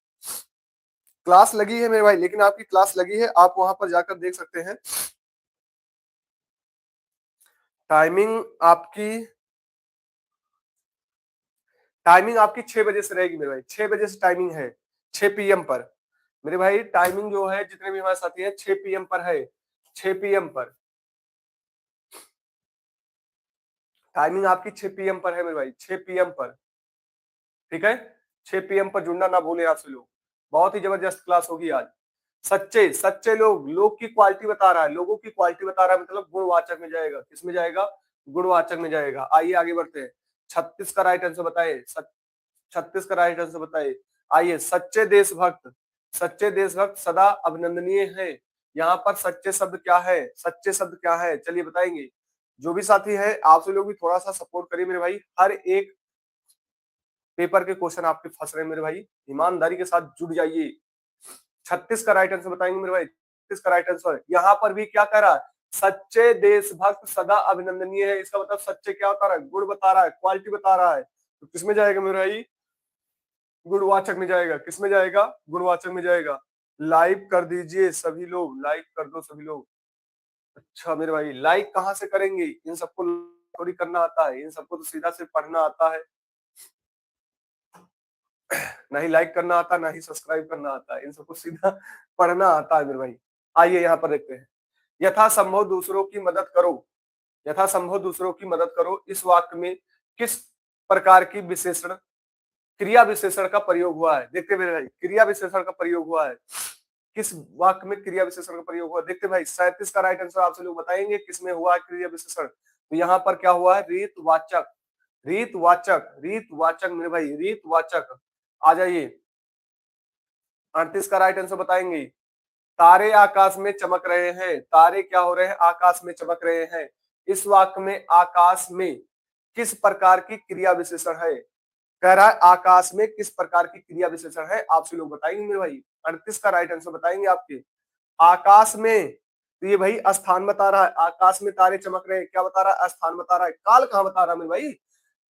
क्लास लगी है मेरे भाई, लेकिन आपकी क्लास लगी है, आप वहां पर जाकर देख सकते हैं। टाइमिंग आपकी, टाइमिंग आपकी 6 बजे से रहेगी मेरे भाई, 6 बजे से टाइमिंग है, 6 PM पर। मेरे भाई टाइमिंग जो है, जितने भी हमारे साथी हैं, 6 PM पर है, 6 PM पर टाइमिंग आपकी 6 PM पर है मेरे भाई, 6 PM पर, ठीक है। 6 PM पर जुड़ना ना भूले आप से लोग, बहुत ही जबरदस्त क्लास होगी आज। सच्चे, सच्चे लोग, लोग की क्वालिटी बता रहा है, लोगों की क्वालिटी बता रहा है, मतलब गुणवाचक में जाएगा, किसमें जाएगा, गुणवाचक में जाएगा। आइए आगे बढ़ते हैं। 36 का राइट आंसर बताइए। 36 का राइट आंसर बताइए। आइए, सच्चे देशभक्त सदा अभिनंदनीय है। यहाँ पर सच्चे शब्द क्या है? सच्चे शब्द क्या है? चलिए बताएंगे। जो भी साथी है, आप लोग भी थोड़ा सा सपोर्ट करिए मेरे भाई। हर एक पेपर के क्वेश्चन आपके फंस रहे हैं मेरे भाई, ईमानदारी के साथ जुड़ जाइए। 36 का राइट आंसर बताएंगे मेरे भाई। 36 का राइट आंसर यहाँ पर भी क्या कह रहा है? सच्चे देशभक्त सदा अभिनंदनीय है। इसका मतलब सच्चे क्या बता रहा है? गुण बता रहा है, क्वालिटी बता रहा है। तो किसमें जाएगा मेरे भाई? गुणवाचक में जाएगा। किसमें जाएगा? गुणवाचक में जाएगा। लाइक कर दीजिए सभी लोग, लाइक कर दो सभी लोग। अच्छा मेरे भाई, लाइक कहाँ से करेंगे? इन सबको थोड़ी करना आता है, इन सबको तो सीधा से पढ़ना आता है। ना ही लाइक करना आता, ना ही सब्सक्राइब करना आता है, इन सबको सीधा पढ़ना आता है मेरे भाई। आइए यहाँ पर देखते हैं। यथासंभव दूसरों की मदद करो। यथासंभव दूसरों की मदद करो। इस वाक्य में किस प्रकार की विशेषण, क्रिया विशेषण का प्रयोग हुआ है? देखते मेरे भाई, क्रिया विशेषण का प्रयोग हुआ है। किस वाक्य में क्रिया विशेषण का प्रयोग हुआ? देखते भाई, 37 का राइट आंसर आपसे लोग बताएंगे किसमें हुआ है क्रिया विशेषण। तो यहाँ पर क्या हुआ है? रीतवाचक। रीतवाचक, रीतवाचक मेरे भाई, रीतवाचक। आ जाइए, 38 का राइट आंसर बताएंगे। तारे आकाश में चमक रहे हैं। तारे क्या हो रहे हैं? आकाश में चमक रहे हैं। इस वाक्य में आकाश में किस प्रकार की क्रिया विशेषण है? कह रहा है आकाश में किस प्रकार की क्रिया विशेषण है, आपसे लोग बताएंगे मेरे भाई। 38 का राइट आंसर बताएंगे आपके। आकाश में, तो ये भाई स्थान बता रहा है। आकाश में तारे चमक रहे हैं, क्या बता रहा है? स्थान बता रहा है। काल कहां बता रहा है मेरे भाई?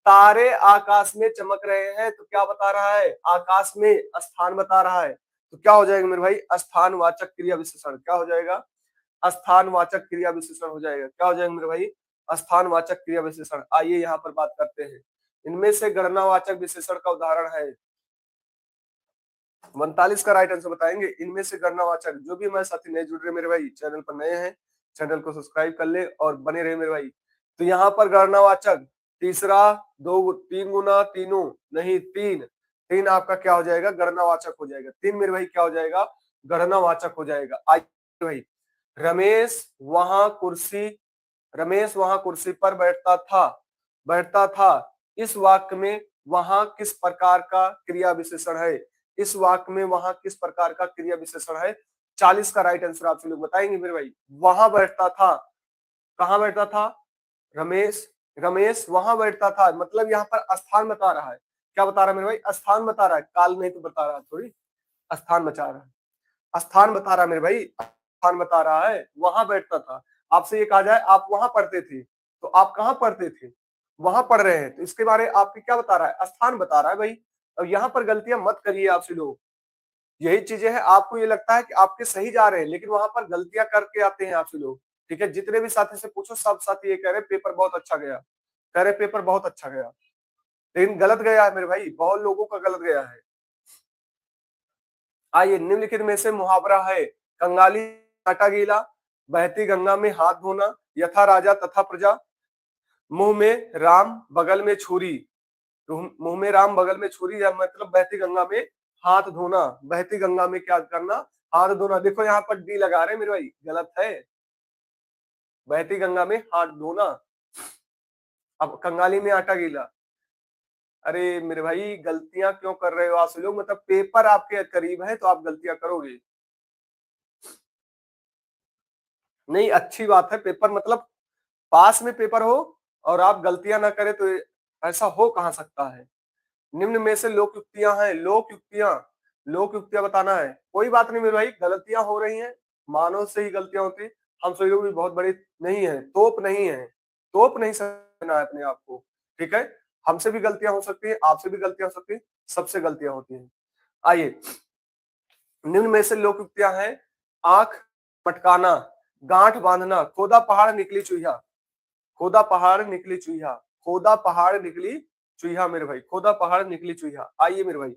तारे आकाश में चमक रहे हैं, तो क्या बता रहा है? आकाश में स्थान बता रहा है। तो क्या हो जाएगा मेरे भाई? स्थानवाचक क्रिया विशेषण। क्या हो जाएगा? स्थानवाचक क्रिया विशेषण हो जाएगा। क्या हो जाएगा मेरे भाई? स्थानवाचक क्रिया विशेषण। आइए यहाँ पर बात करते हैं। इनमें से गणनावाचक विशेषण का उदाहरण है। 39 का राइट आंसर बताएंगे। इनमें से गणनावाचक, जो भी हमारे साथी नए जुड़ रहे मेरे भाई, चैनल पर नए हैं, चैनल को सब्सक्राइब कर ले और बने रहे मेरे भाई। तो यहाँ पर गणनावाचक तीसरा, दो, तीन गुना, तीनों नहीं, तीन। तीन आपका क्या हो जाएगा? गणनावाचक हो जाएगा। तीन मेरे भाई क्या हो जाएगा? गणनावाचक हो जाएगा। आइए भाई, रमेश वहां कुर्सी, रमेश वहां कुर्सी पर बैठता था। इस वाक्य में वहां किस प्रकार का क्रिया विशेषण है? इस वाक्य में वहां किस प्रकार का क्रिया विशेषण है? 40 का राइट आंसर आपसे लोग बताएंगे मेरे भाई। वहां बैठता था, कहां बैठता था? रमेश, रमेश वहां बैठता था, मतलब यहाँ पर स्थान बता रहा है। क्या बता रहा है मेरे भाई? स्थान बता रहा है, काल नहीं तो बता रहा है थोड़ी, स्थान बता रहा है, स्थान बता रहा है मेरे भाई, स्थान बता रहा है। वहां बैठता था। आपसे ये कहा जाए आप वहां पढ़ते थे, तो आप कहाँ पढ़ते थे? वहां पढ़ रहे हैं, तो इसके बारे आपके क्या बता रहा है? स्थान बता रहा है भाई। अब यहाँ पर गलतियां मत करिए आपसे लोग। यही चीजें हैं, आपको ये लगता है कि आपके सही जा रहे हैं, लेकिन वहां पर गलतियां करके आते हैं आपसे लोग। ठीक है, जितने भी साथी से पूछो, सब साथी ये कह रहे पेपर बहुत अच्छा गया, कह रहे पेपर बहुत अच्छा गया, लेकिन गलत गया है मेरे भाई, बहुत लोगों का गलत गया है। आइए, निम्नलिखित में से मुहावरा है। कंगाली आटा गीला, बहती गंगा में हाथ धोना, यथा राजा तथा प्रजा, मुंह में राम बगल में छुरी। तो मुंह में राम बगल में छुरी, या मतलब बहती गंगा में हाथ धोना। बहती गंगा में क्या करना? हाथ धोना। देखो यहाँ पर डी लगा रहे मेरे भाई, गलत है। बहती गंगा में हाथ धोना। अब कंगाली में आटा गीला, अरे मेरे भाई गलतियां क्यों कर रहे हो आप लोग? मतलब पेपर आपके करीब है तो आप गलतियां करोगे। नहीं, अच्छी बात है, पेपर मतलब पास में पेपर हो और आप गलतियां ना करें, तो ऐसा हो कहां सकता है? निम्न में से लोक युक्तियां हैं। लोक युक्तियां, लोक युक्तियां बताना है। कोई बात नहीं मेरे भाई, गलतियां हो रही हैं, मानव से ही गलतियां होती। हम सभी लोग भी बहुत बड़े नहीं है, तोप नहीं है, तोप नहीं समझना है अपने आप को। ठीक है, हमसे भी गलतियां हो सकती है, आपसे भी गलतियां हो सकती है, सबसे गलतियां होती हैं। आइए, निम्न में से लोक युक्तियां हैं। आंख पटकाना, गांठ बांधना, खोदा पहाड़ निकली चुहिया। खोदा पहाड़ निकली चुहिया, खोदा पहाड़ निकली चुहिया मेरे भाई, खोदा पहाड़ निकली चुहिया। आइए मेरे भाई,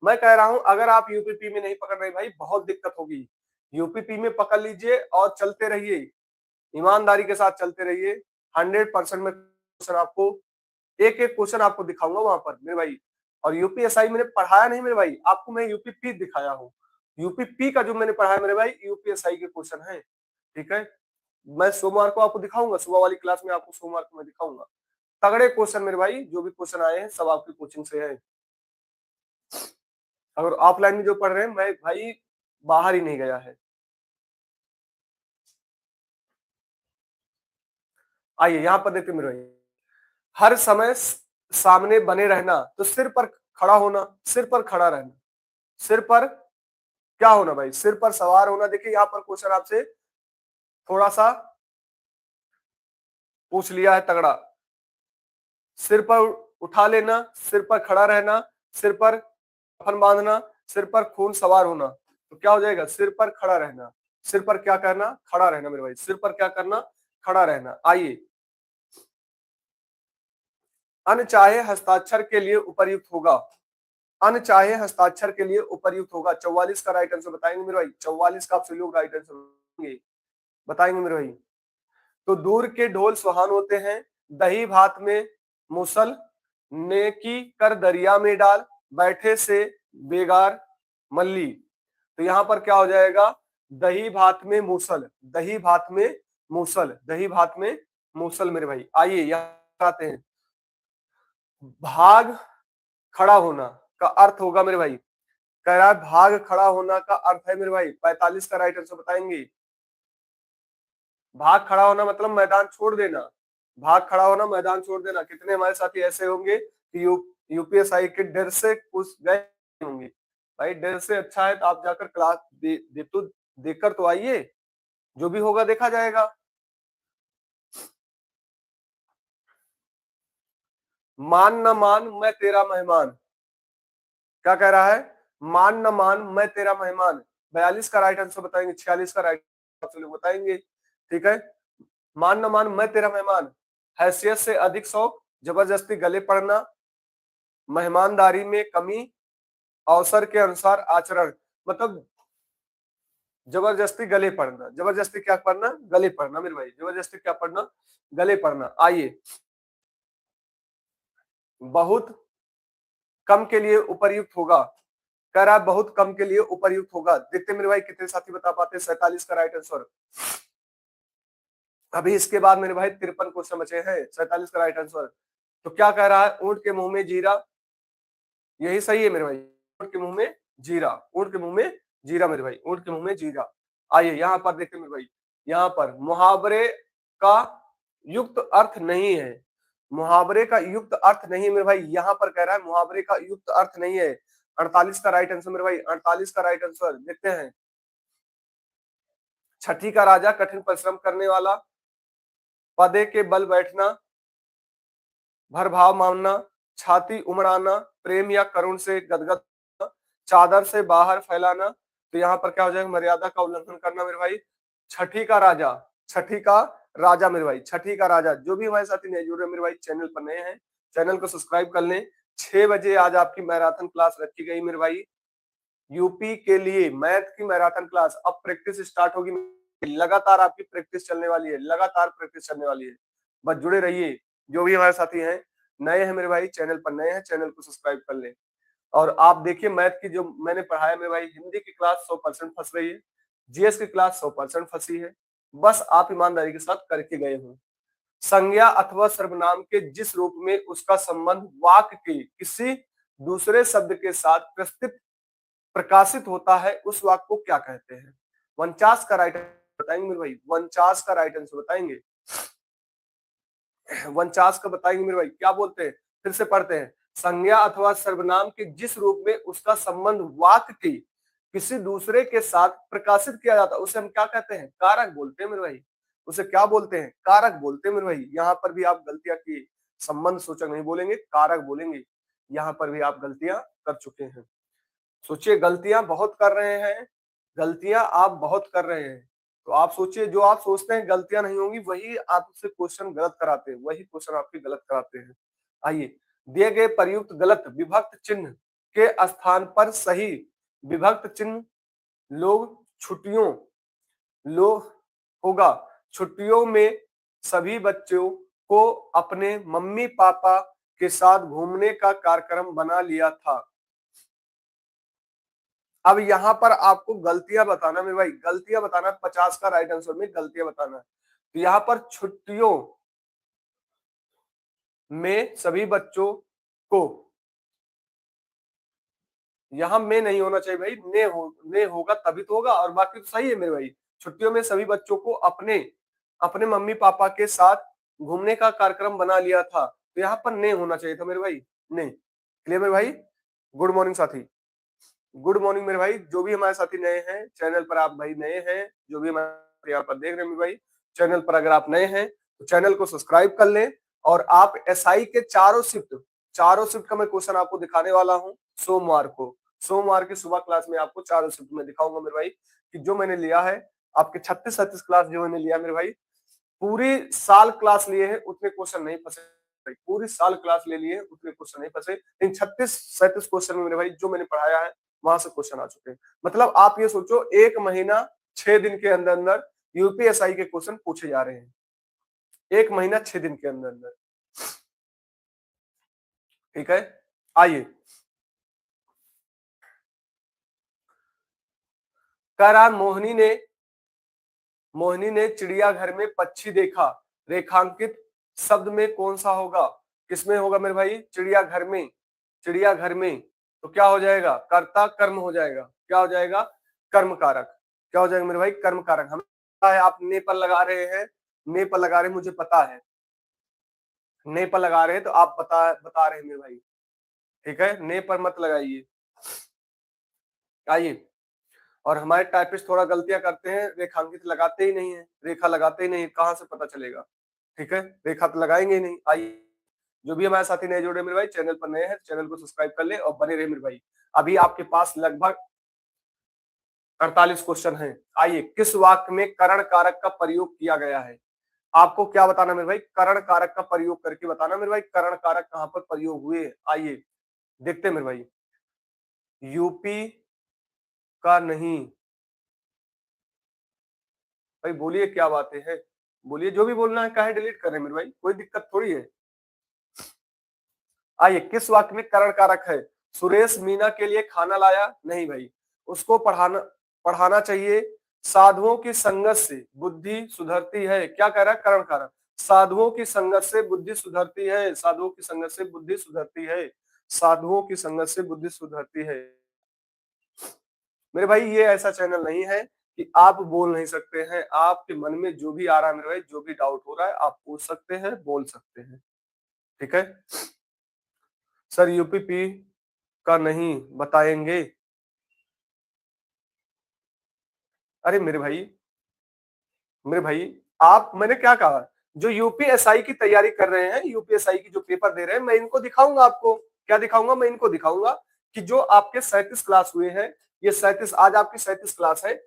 मैं कह रहा हूं अगर आप यूपीपी में नहीं पकड़ रहे भाई, बहुत दिक्कत होगी। यूपीपी में पकड़ लीजिए और चलते रहिए, ईमानदारी के साथ चलते रहिए। 100% में क्वेश्चन आपको, एक एक क्वेश्चन आपको दिखाऊंगा वहां पर मेरे भाई। और यूपीएसआई मैंने पढ़ाया नहीं मेरे भाई, आपको मैं यूपीपी दिखाया हूँ। यूपीपी का जो मैंने पढ़ाया मेरे भाई, यूपीएसआई के क्वेश्चन है। ठीक है, मैं सोमवार को आपको दिखाऊंगा, सुबह वाली क्लास में आपको सोमवार को मैं दिखाऊंगा। तगड़े क्वेश्चन मेरे भाई, जो भी क्वेश्चन आए हैं सब आपकी कोचिंग से है। अगर ऑफलाइन में जो पढ़ रहे हैं, मैं भाई बाहर ही नहीं गया है। आइए यहाँ पर देखते मेरे भाई, हर समय सामने बने रहना, तो सिर पर खड़ा होना, सिर पर खड़ा रहना, सिर पर क्या होना भाई, सिर पर सवार होना। देखिए यहाँ पर क्वेश्चन आपसे थोड़ा सा पूछ लिया है तगड़ा। सिर पर उठा लेना, सिर पर खड़ा रहना, सिर पर कफन बांधना, सिर पर खून सवार होना, तो क्या हो जाएगा, सिर पर खड़ा रहना। सिर पर क्या करना, खड़ा रहना मेरे भाई, सिर पर क्या करना, खड़ा रहना। आइए, अनचाहे हस्ताक्षर के लिए उपर्युक्त होगा, अनचाहे हस्ताक्षर के लिए उपर्युक्त होगा। 44 का राइट आंसर बताएंगे मेरे भाई, 44 का आपसे लोग राइट आंसर बताएंगे मेरे भाई। तो दूर के ढोल सुहान होते हैं, दही भात में मुसल, नेकी कर दरिया में डाल, बैठे से बेगार मल्ली। तो यहाँ पर क्या हो जाएगा, दही भात में मूसल, दही भात में मूसल, दही भात में मूसल मेरे भाई। आइए यहाँ आते हैं, भाग खड़ा होना का अर्थ होगा मेरे भाई, कह रहा है भाग खड़ा होना का अर्थ है मेरे भाई। 45 का राइट आंसर बताएंगे। भाग खड़ा होना मतलब मैदान छोड़ देना, भाग खड़ा होना मैदान छोड़ देना। कितने हमारे साथी ऐसे होंगे कि यूपीएसआई के डर से कुछ गए होंगे। भाई डर से अच्छा है तो आप जाकर क्लास देखकर तो आइए, जो भी होगा देखा जाएगा। मान न मान मैं तेरा मेहमान, क्या कह रहा है, मान न मान मैं तेरा मेहमान। 42 का राइट आंसर बताएंगे, 46 का राइट आंसर बताएंगे। ठीक है, मान न मान मैं तेरा मेहमान, हैसियत से अधिक शौक, जबरदस्ती गले पड़ना, मेहमानदारी में कमी, अवसर के अनुसार आचरण। मतलब जबरदस्ती गले पड़ना, जबरदस्ती क्या पड़ना, गले पड़ना मेरे भाई, जबरदस्ती क्या पड़ना, गले पड़ना। आइए, बहुत कम के लिए उपर्युक्त होगा, कह रहा है बहुत कम के लिए उपर्युक्त होगा। देखते मेरे भाई कितने साथी बता पाते हैं। 47 का राइट आंसर। अभी इसके बाद मेरे भाई 53 क्वेश्चन बचे हैं। 47 का राइट आंसर। तो क्या कह रहा है, ऊंट के मुंह में जीरा, यही सही है मेरे भाई, ऊंट के मुंह में जीरा, ऊंट के मुंह में जीरा मेरे भाई, ऊंट के मुंह में जीरा। आइए यहाँ पर देखते मेरे भाई, यहाँ पर मुहावरे का युक्त अर्थ नहीं है, मुहावरे का युक्त अर्थ नहीं मेरे भाई, यहाँ पर कह रहा है मुहावरे का युक्त अर्थ नहीं है। 48 का राइट आंसर मेरे भाई, 48 का राइट आंसर देखते हैं। छठी का राजा, कठिन परिश्रम करने वाला, पदे के बल बैठना, भर भाव मानना, छाती उमड़ाना, प्रेम या करुण से गदगद, चादर से बाहर फैलाना। तो यहाँ पर क्या हो जाएगा, मर्यादा का उल्लंघन करना मेरे भाई। छठी का राजा, छठी का राजा मेरे भाई, छठी का राजा। जो भी हमारे साथी नए जुड़ रहे मेरे भाई, चैनल पर नए हैं, चैनल को सब्सक्राइब कर लें। 6 बजे आज आपकी मैराथन क्लास रखी गई मेरे भाई, यूपी के लिए मैथ की मैराथन क्लास। अब प्रैक्टिस स्टार्ट होगी, लगातार आपकी प्रैक्टिस चलने वाली है, लगातार प्रैक्टिस चलने वाली है। बस जुड़े रहिए। जो भी हमारे साथी हैं, नए हैं मेरे भाई, चैनल पर नए हैं, चैनल को सब्सक्राइब कर लें। और आप देखिए मैथ की जो मैंने पढ़ाया मेरे भाई, हिंदी की क्लास 100% फंस रही है, जीएस की क्लास 100% फंसी है, बस आप ईमानदारी के साथ करके गए हो। संज्ञा अथवा सर्वनाम के जिस रूप में उसका संबंध वाक्य के किसी दूसरे शब्द के साथ प्रकाशित होता है, उस वाक्य को क्या कहते हैं। 49 का राइट बताएंगे मेरे भाई, 49 का राइट आंसर बताएंगे, 49 का बताएंगे मेरे भाई। क्या बोलते हैं, फिर से पढ़ते हैं। संज्ञा अथवा सर्वनाम के जिस रूप में उसका संबंध वाक्य के किसी दूसरे के साथ प्रकाशित किया जाता है, उसे हम क्या कहते हैं, कारक बोलते हैं मेरे भाई, उसे क्या बोलते हैं, कारक बोलते हैं मेरे भाई। यहाँ पर भी आप गलतियां की, संबंध सूचक नहीं बोलेंगे, कारक बोलेंगे। यहाँ पर भी आप गलतियां कर चुके हैं। सोचिए, गलतियां बहुत कर रहे हैं, गलतियां आप बहुत कर रहे हैं। तो आप सोचिए, जो आप सोचते हैं गलतियां नहीं होंगी, वही आपसे क्वेश्चन गलत कराते हैं, वही क्वेश्चन आपके गलत कराते हैं। आइए, दिए गए प्रयुक्त गलत विभक्त चिन्ह के स्थान पर सही विभक्त चिन्ह लोग छुट्टियों लो होगा। छुट्टियों में सभी बच्चों को अपने मम्मी पापा के साथ घूमने का कार्यक्रम बना लिया था। अब यहाँ पर आपको गलतियां बताना मेरे भाई, गलतियां बताना, 50 का राइट आंसर में गलतियां बताना है। तो यहाँ पर छुट्टियों में सभी बच्चों को, यहाँ में नहीं होना चाहिए भाई, ने होगा तभी तो होगा, और बाकी तो सही है मेरे भाई। छुट्टियों में सभी बच्चों को अपने अपने मम्मी पापा के साथ घूमने का कार्यक्रम बना लिया था, तो यहाँ पर ने होना चाहिए था मेरे भाई, ने। क्लियर मेरे भाई? गुड मॉर्निंग साथी, गुड मॉर्निंग मेरे भाई। जो भी हमारे साथी नए हैं चैनल पर, आप भाई नए हैं, जो भी हमारे यहाँ पर देख रहे हैं मेरे भाई चैनल पर, अगर आप नए हैं तो चैनल को सब्सक्राइब कर लें। और आप एसआई के चारों शिफ्ट का मैं क्वेश्चन आपको दिखाने वाला हूँ सोमवार को। सोमवार की सुबह क्लास में आपको चारों शिफ्ट में दिखाऊंगा मेरे भाई, कि जो मैंने लिया है आपके 36-37 क्लास जो मैंने लिया मेरे भाई, पूरी साल क्लास लिए हैं उतने क्वेश्चन नहीं फंसे भाई, पूरी साल क्लास ले लिए उतने क्वेश्चन नहीं फंसे। इन 36-37 क्वेश्चन में मेरे भाई जो मैंने पढ़ाया है वहां से क्वेश्चन आ चुके हैं। मतलब आप ये सोचो 1 महीना 6 दिन के अंदर अंदर यूपीएसआई के क्वेश्चन पूछे जा रहे हैं, 1 महीना 6 दिन के अंदर अंदर। ठीक है, आइए। कह रहा मोहिनी ने चिड़ियाघर में पक्षी देखा, रेखांकित शब्द में कौन सा होगा? किसमें होगा मेरे भाई? चिड़ियाघर में। चिड़ियाघर में तो क्या हो जाएगा? कर्ता कर्म हो जाएगा। क्या हो जाएगा? कर्म कारक। क्या हो जाएगा मेरे भाई? कर्म कारक। हमें पता है आप ने पर लगा रहे हैं, ने पर लगा रहे हैं, मुझे पता है ने पर लगा रहे हैं, तो आप बता बता रहे हैं मेरे भाई। ठीक है, ने पर मत लगाइए। आइए, और हमारे टाइपिस्ट थोड़ा गलतियां करते हैं, रेखांकित लगाते ही नहीं है, रेखा लगाते ही नहीं, कहां से पता चलेगा? ठीक है, रेखा तो लगाएंगे ही नहीं। आइए, जो भी हमारे साथी नए जुड़े मेरे भाई, चैनल पर नए हैं चैनल को सब्सक्राइब कर ले और बने रहे मेरे भाई। अभी आपके पास लगभग 48 क्वेश्चन हैं। आइए, किस वाक्य में करण कारक का प्रयोग किया गया है? आपको क्या बताना मेरे भाई? करण कारक का प्रयोग करके बताना मेरे भाई, करण कारक कहां पर प्रयोग हुए। आइए देखते हैं मेरे भाई। यूपी का नहीं भाई, बोलिए क्या बातें हैं, बोलिए, जो भी बोलना है काहे डिलीट कर रहे हैं मेरे भाई, कोई दिक्कत थोड़ी है। आइए, किस वाक्य में करण कारक है? सुरेश मीना के लिए खाना लाया नहीं भाई, उसको पढ़ाना पढ़ाना चाहिए। साधुओं की संगत से बुद्धि सुधरती है। क्या कह रहा है? करण कारक। साधुओं की संगत से बुद्धि सुधरती है, साधुओं की संगत से बुद्धि सुधरती है, साधुओं की संगत से बुद्धि सुधरती है। मेरे भाई ये ऐसा चैनल नहीं है कि आप बोल नहीं सकते हैं, आपके मन में जो भी आ रहा है मेरे भाई, जो भी डाउट हो रहा है आप पूछ सकते हैं, बोल सकते हैं। ठीक है सर, यूपीपी का नहीं बताएंगे? अरे मेरे भाई आप, मैंने क्या कहा, जो यूपीएसआई की तैयारी कर रहे हैं, यूपीएसआई की जो पेपर दे रहे हैं, मैं इनको दिखाऊंगा आपको। क्या दिखाऊंगा? मैं इनको दिखाऊंगा कि जो आपके 37 क्लास हुए हैं, ये 37, आज आपकी 37 क्लास है,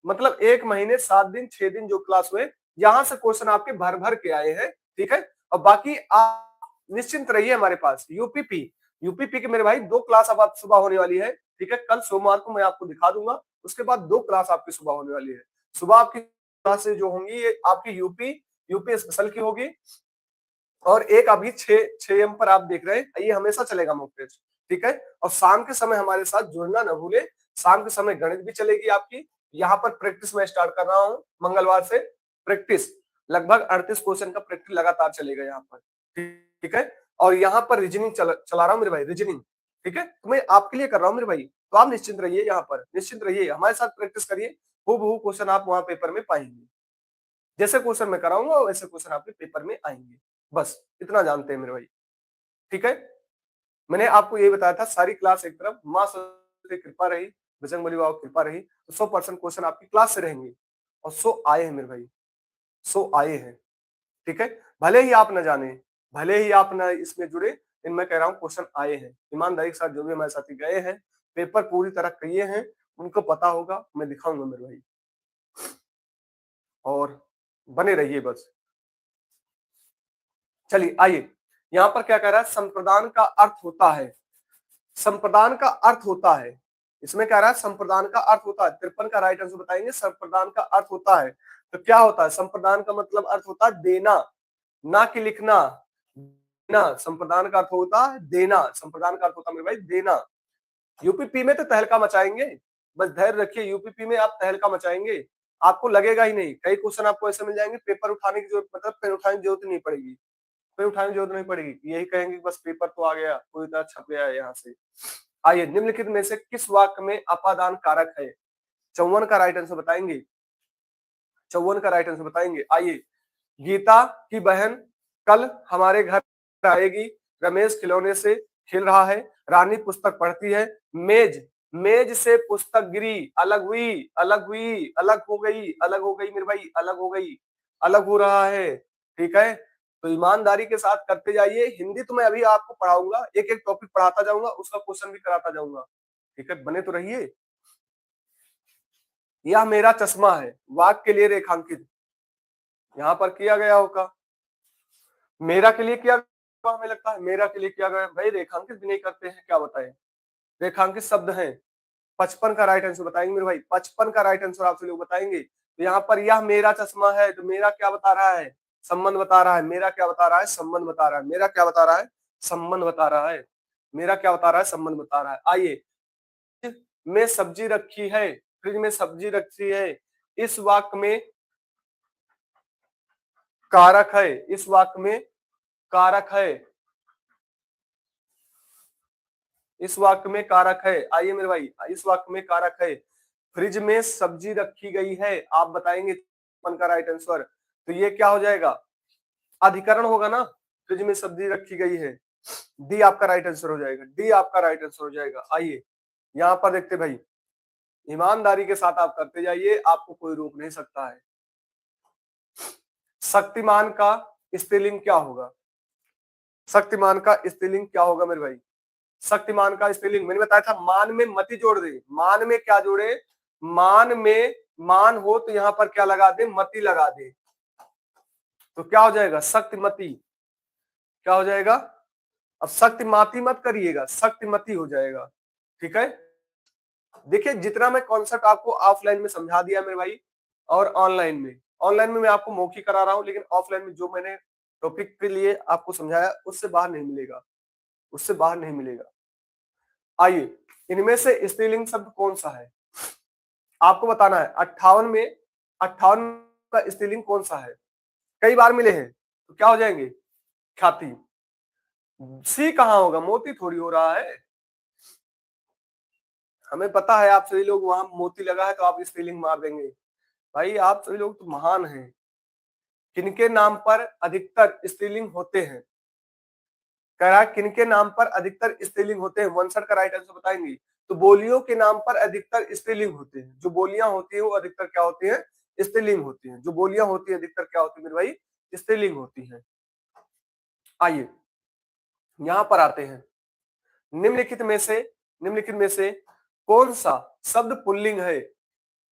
मतलब 1 महीने 7 दिन 6 दिन जो क्लास हुए, यहां से क्वेश्चन आपके भर भर के आए हैं। ठीक है, और बाकी आप निश्चिंत रहिए हमारे पास। यूपीपी के मेरे भाई 2 क्लास अब आप सुबह होने वाली है। ठीक है, कल सोमवार को मैं आपको दिखा दूंगा, उसके बाद 2 क्लास आपकी सुबह होने वाली है। सुबह आपकी क्लासेस जो होंगी ये आपकी यूपी स्पेशल की होगी, और एक अभी 6 AM पर आप देख रहे हैं, ये हमेशा चलेगा मॉक टेस्ट। ठीक है, और शाम के समय हमारे साथ जुड़ना न भूले। शाम के समय गणित भी चलेगी आपकी। यहाँ पर प्रैक्टिस मैं स्टार्ट कर रहा हूँ मंगलवार से। प्रैक्टिस लगभग 38 क्वेश्चन का प्रैक्टिस लगातार चलेगा यहाँ पर। ठीक है, और यहाँ पर रीजनिंग चला रहा हूँ मेरे भाई, रीजनिंग। ठीक है, तो मैं आपके लिए कर रहा हूँ मेरे भाई, तो आप निश्चिंत रहिए, यहाँ पर निश्चिंत रहिए, हमारे साथ प्रैक्टिस करिए। हूबहू क्वेश्चन आप वहां पेपर में पाएंगे, जैसे क्वेश्चन मैं कराऊंगा वैसे क्वेश्चन आपके पेपर में आएंगे। बस इतना जानते हैं मेरे भाई। ठीक है, मैंने आपको ये बताया था, सारी क्लास एक तरफ, माँ सरस्वती की कृपा रही, बजरंग बली बाबा की कृपा रही, तो 100% क्वेश्चन आपकी क्लास से रहेंगे, और 100 आए हैं मेरे भाई, 100 आए हैं। ठीक है, भले ही आप न जाने, भले ही आप न इसमें जुड़े, इन मैं कह रहा हूँ क्वेश्चन आए हैं। ईमानदारी के साथ जो भी हमारे साथी गए हैं, पेपर पूरी तरह किए हैं, उनको पता होगा, मैं दिखाऊंगा मेरे भाई, और बने रहिए बस। चलिए आइए, यहाँ पर क्या कह रहा है? संप्रदान का अर्थ होता है, संप्रदान का अर्थ होता है, इसमें कह रहा है संप्रदान का अर्थ होता है। 53 का राइट आंसर बताएंगे, संप्रदान का अर्थ होता है। तो क्या होता है? संप्रदान का मतलब अर्थ होता है देना, ना कि लिखना। देना, संप्रदान का अर्थ होता है देना, संप्रदान का अर्थ होता है मेरे भाई देना। यूपीपी में तो तहलका मचाएंगे, बस धैर्य रखिए, यूपीपी में आप तहलका मचाएंगे। आपको लगेगा ही नहीं। कई क्वेश्चन आपको ऐसे मिल जाएंगे, पेपर उठाने की जरूरत, मतलब पेन उठाने की जरूरत नहीं पड़ेगी, पेन उठाने की जरूरत नहीं पड़ेगी, यही कहेंगे कि बस पेपर तो आ गया, पूरी तरह छप गया है यहाँ से। आइए, निम्नलिखित में से किस वाक्य में अपादान कारक है? 54 का राइट आंसर बताएंगे, 54 का राइट आंसर बताएंगे। आइए, गीता की बहन कल हमारे घर आएगी, रमेश खिलौने से खेल रहा है, रानी पुस्तक पढ़ती है, मेज मेज से पुस्तक गिरी, अलग हुई, अलग हुई, अलग हो गई, अलग हो गई मेरे भाई, अलग हो गई, अलग हो रहा है। ठीक है, तो ईमानदारी के साथ करते जाइए। हिंदी तो मैं अभी आपको पढ़ाऊंगा, एक एक टॉपिक पढ़ाता जाऊंगा, उसका क्वेश्चन भी कराता जाऊंगा। ठीक है, बने तो रहिए। यह मेरा चश्मा है, वाक्य के लिए रेखांकित यहाँ पर किया गया होगा, मेरा के लिए किया गया, हमें लगता है मेरा के लिए किया गया। भाई रेखांकित भी नहीं करते हैं, क्या बताएं, रेखांकित शब्द है। 55 का राइट आंसर बताएंगे मेरे भाई, 55 का राइट आंसर आपसे लोग बताएंगे। तो यहाँ पर यह मेरा चश्मा है, तो मेरा क्या बता रहा है? संबंध बता रहा है। मेरा क्या बता रहा है? संबंध बता रहा है। मेरा क्या बता रहा है? संबंध बता रहा है। मेरा क्या बता रहा है? संबंध बता रहा है। आइए, में सब्जी रखी है, फ्रिज में सब्जी रखी है, इस वाक्य में कारक है, इस वाक्य में कारक है, इस वाक्य में कारक है। आइए मेरे भाई, इस वाक्य में कारक है। फ्रिज में सब्जी रखी गई है, आप बताएंगे का राइट आंसर। तो ये क्या हो जाएगा? अधिकरण होगा ना, फ्रिज में सब्जी रखी गई है। डी आपका राइट आंसर हो जाएगा, डी आपका राइट आंसर हो जाएगा। आइए यहाँ पर देखते भाई, ईमानदारी के साथ आप करते जाइए, आपको कोई रोक नहीं सकता है। शक्तिमान का स्त्रीलिंग क्या होगा? शक्तिमान का स्त्रीलिंग क्या होगा मेरे भाई? शक्तिमान का स्पेलिंग मैंने बताया था, मान में मति जोड़ दे। मान में क्या जोड़े? मान में मान हो तो यहाँ पर क्या लगा दे? मति लगा दे, तो क्या हो जाएगा? शक्तिमती। क्या हो जाएगा? अब शक्तिमाती मत करिएगा, शक्तिमती हो जाएगा। ठीक है, देखिए जितना मैं कॉन्सेप्ट आपको ऑफलाइन में समझा दिया मेरे भाई, और ऑनलाइन में मैं आपको मौखिक करा रहा हूँ, लेकिन ऑफलाइन में जो मैंने टॉपिक के लिए आपको समझाया उससे बाहर नहीं मिलेगा, उससे बाहर नहीं मिलेगा। आइए, इनमें से स्त्रीलिंग शब्द कौन सा है आपको बताना है। 58 में 58 का स्त्रीलिंग कौन सा है? कई बार मिले हैं, तो क्या हो जाएंगे? ख्याति। सी कहाँ होगा? मोती थोड़ी हो रहा है, हमें पता है आप सभी लोग वहां मोती लगा है तो आप स्पेलिंग मार देंगे। भाई आप सभी लोग तो महान हैं। किनके नाम पर अधिकतर स्त्रीलिंग होते हैं? कह रहा है किनके नाम पर अधिकतर स्त्रीलिंग होते हैं? 59 का राइट आंसर बताएंगे। तो बोलियों के नाम पर अधिकतर स्त्रीलिंग होते हैं। जो बोलियां होती है वो अधिकतर क्या होती है? स्त्रीलिंग होती है। जो बोलियां होती है अधिकतर क्या होती है मेरे भाई? स्त्रीलिंग होती है। आइए यहां पर आते हैं, निम्नलिखित में से कौन सा शब्द पुल्लिंग है?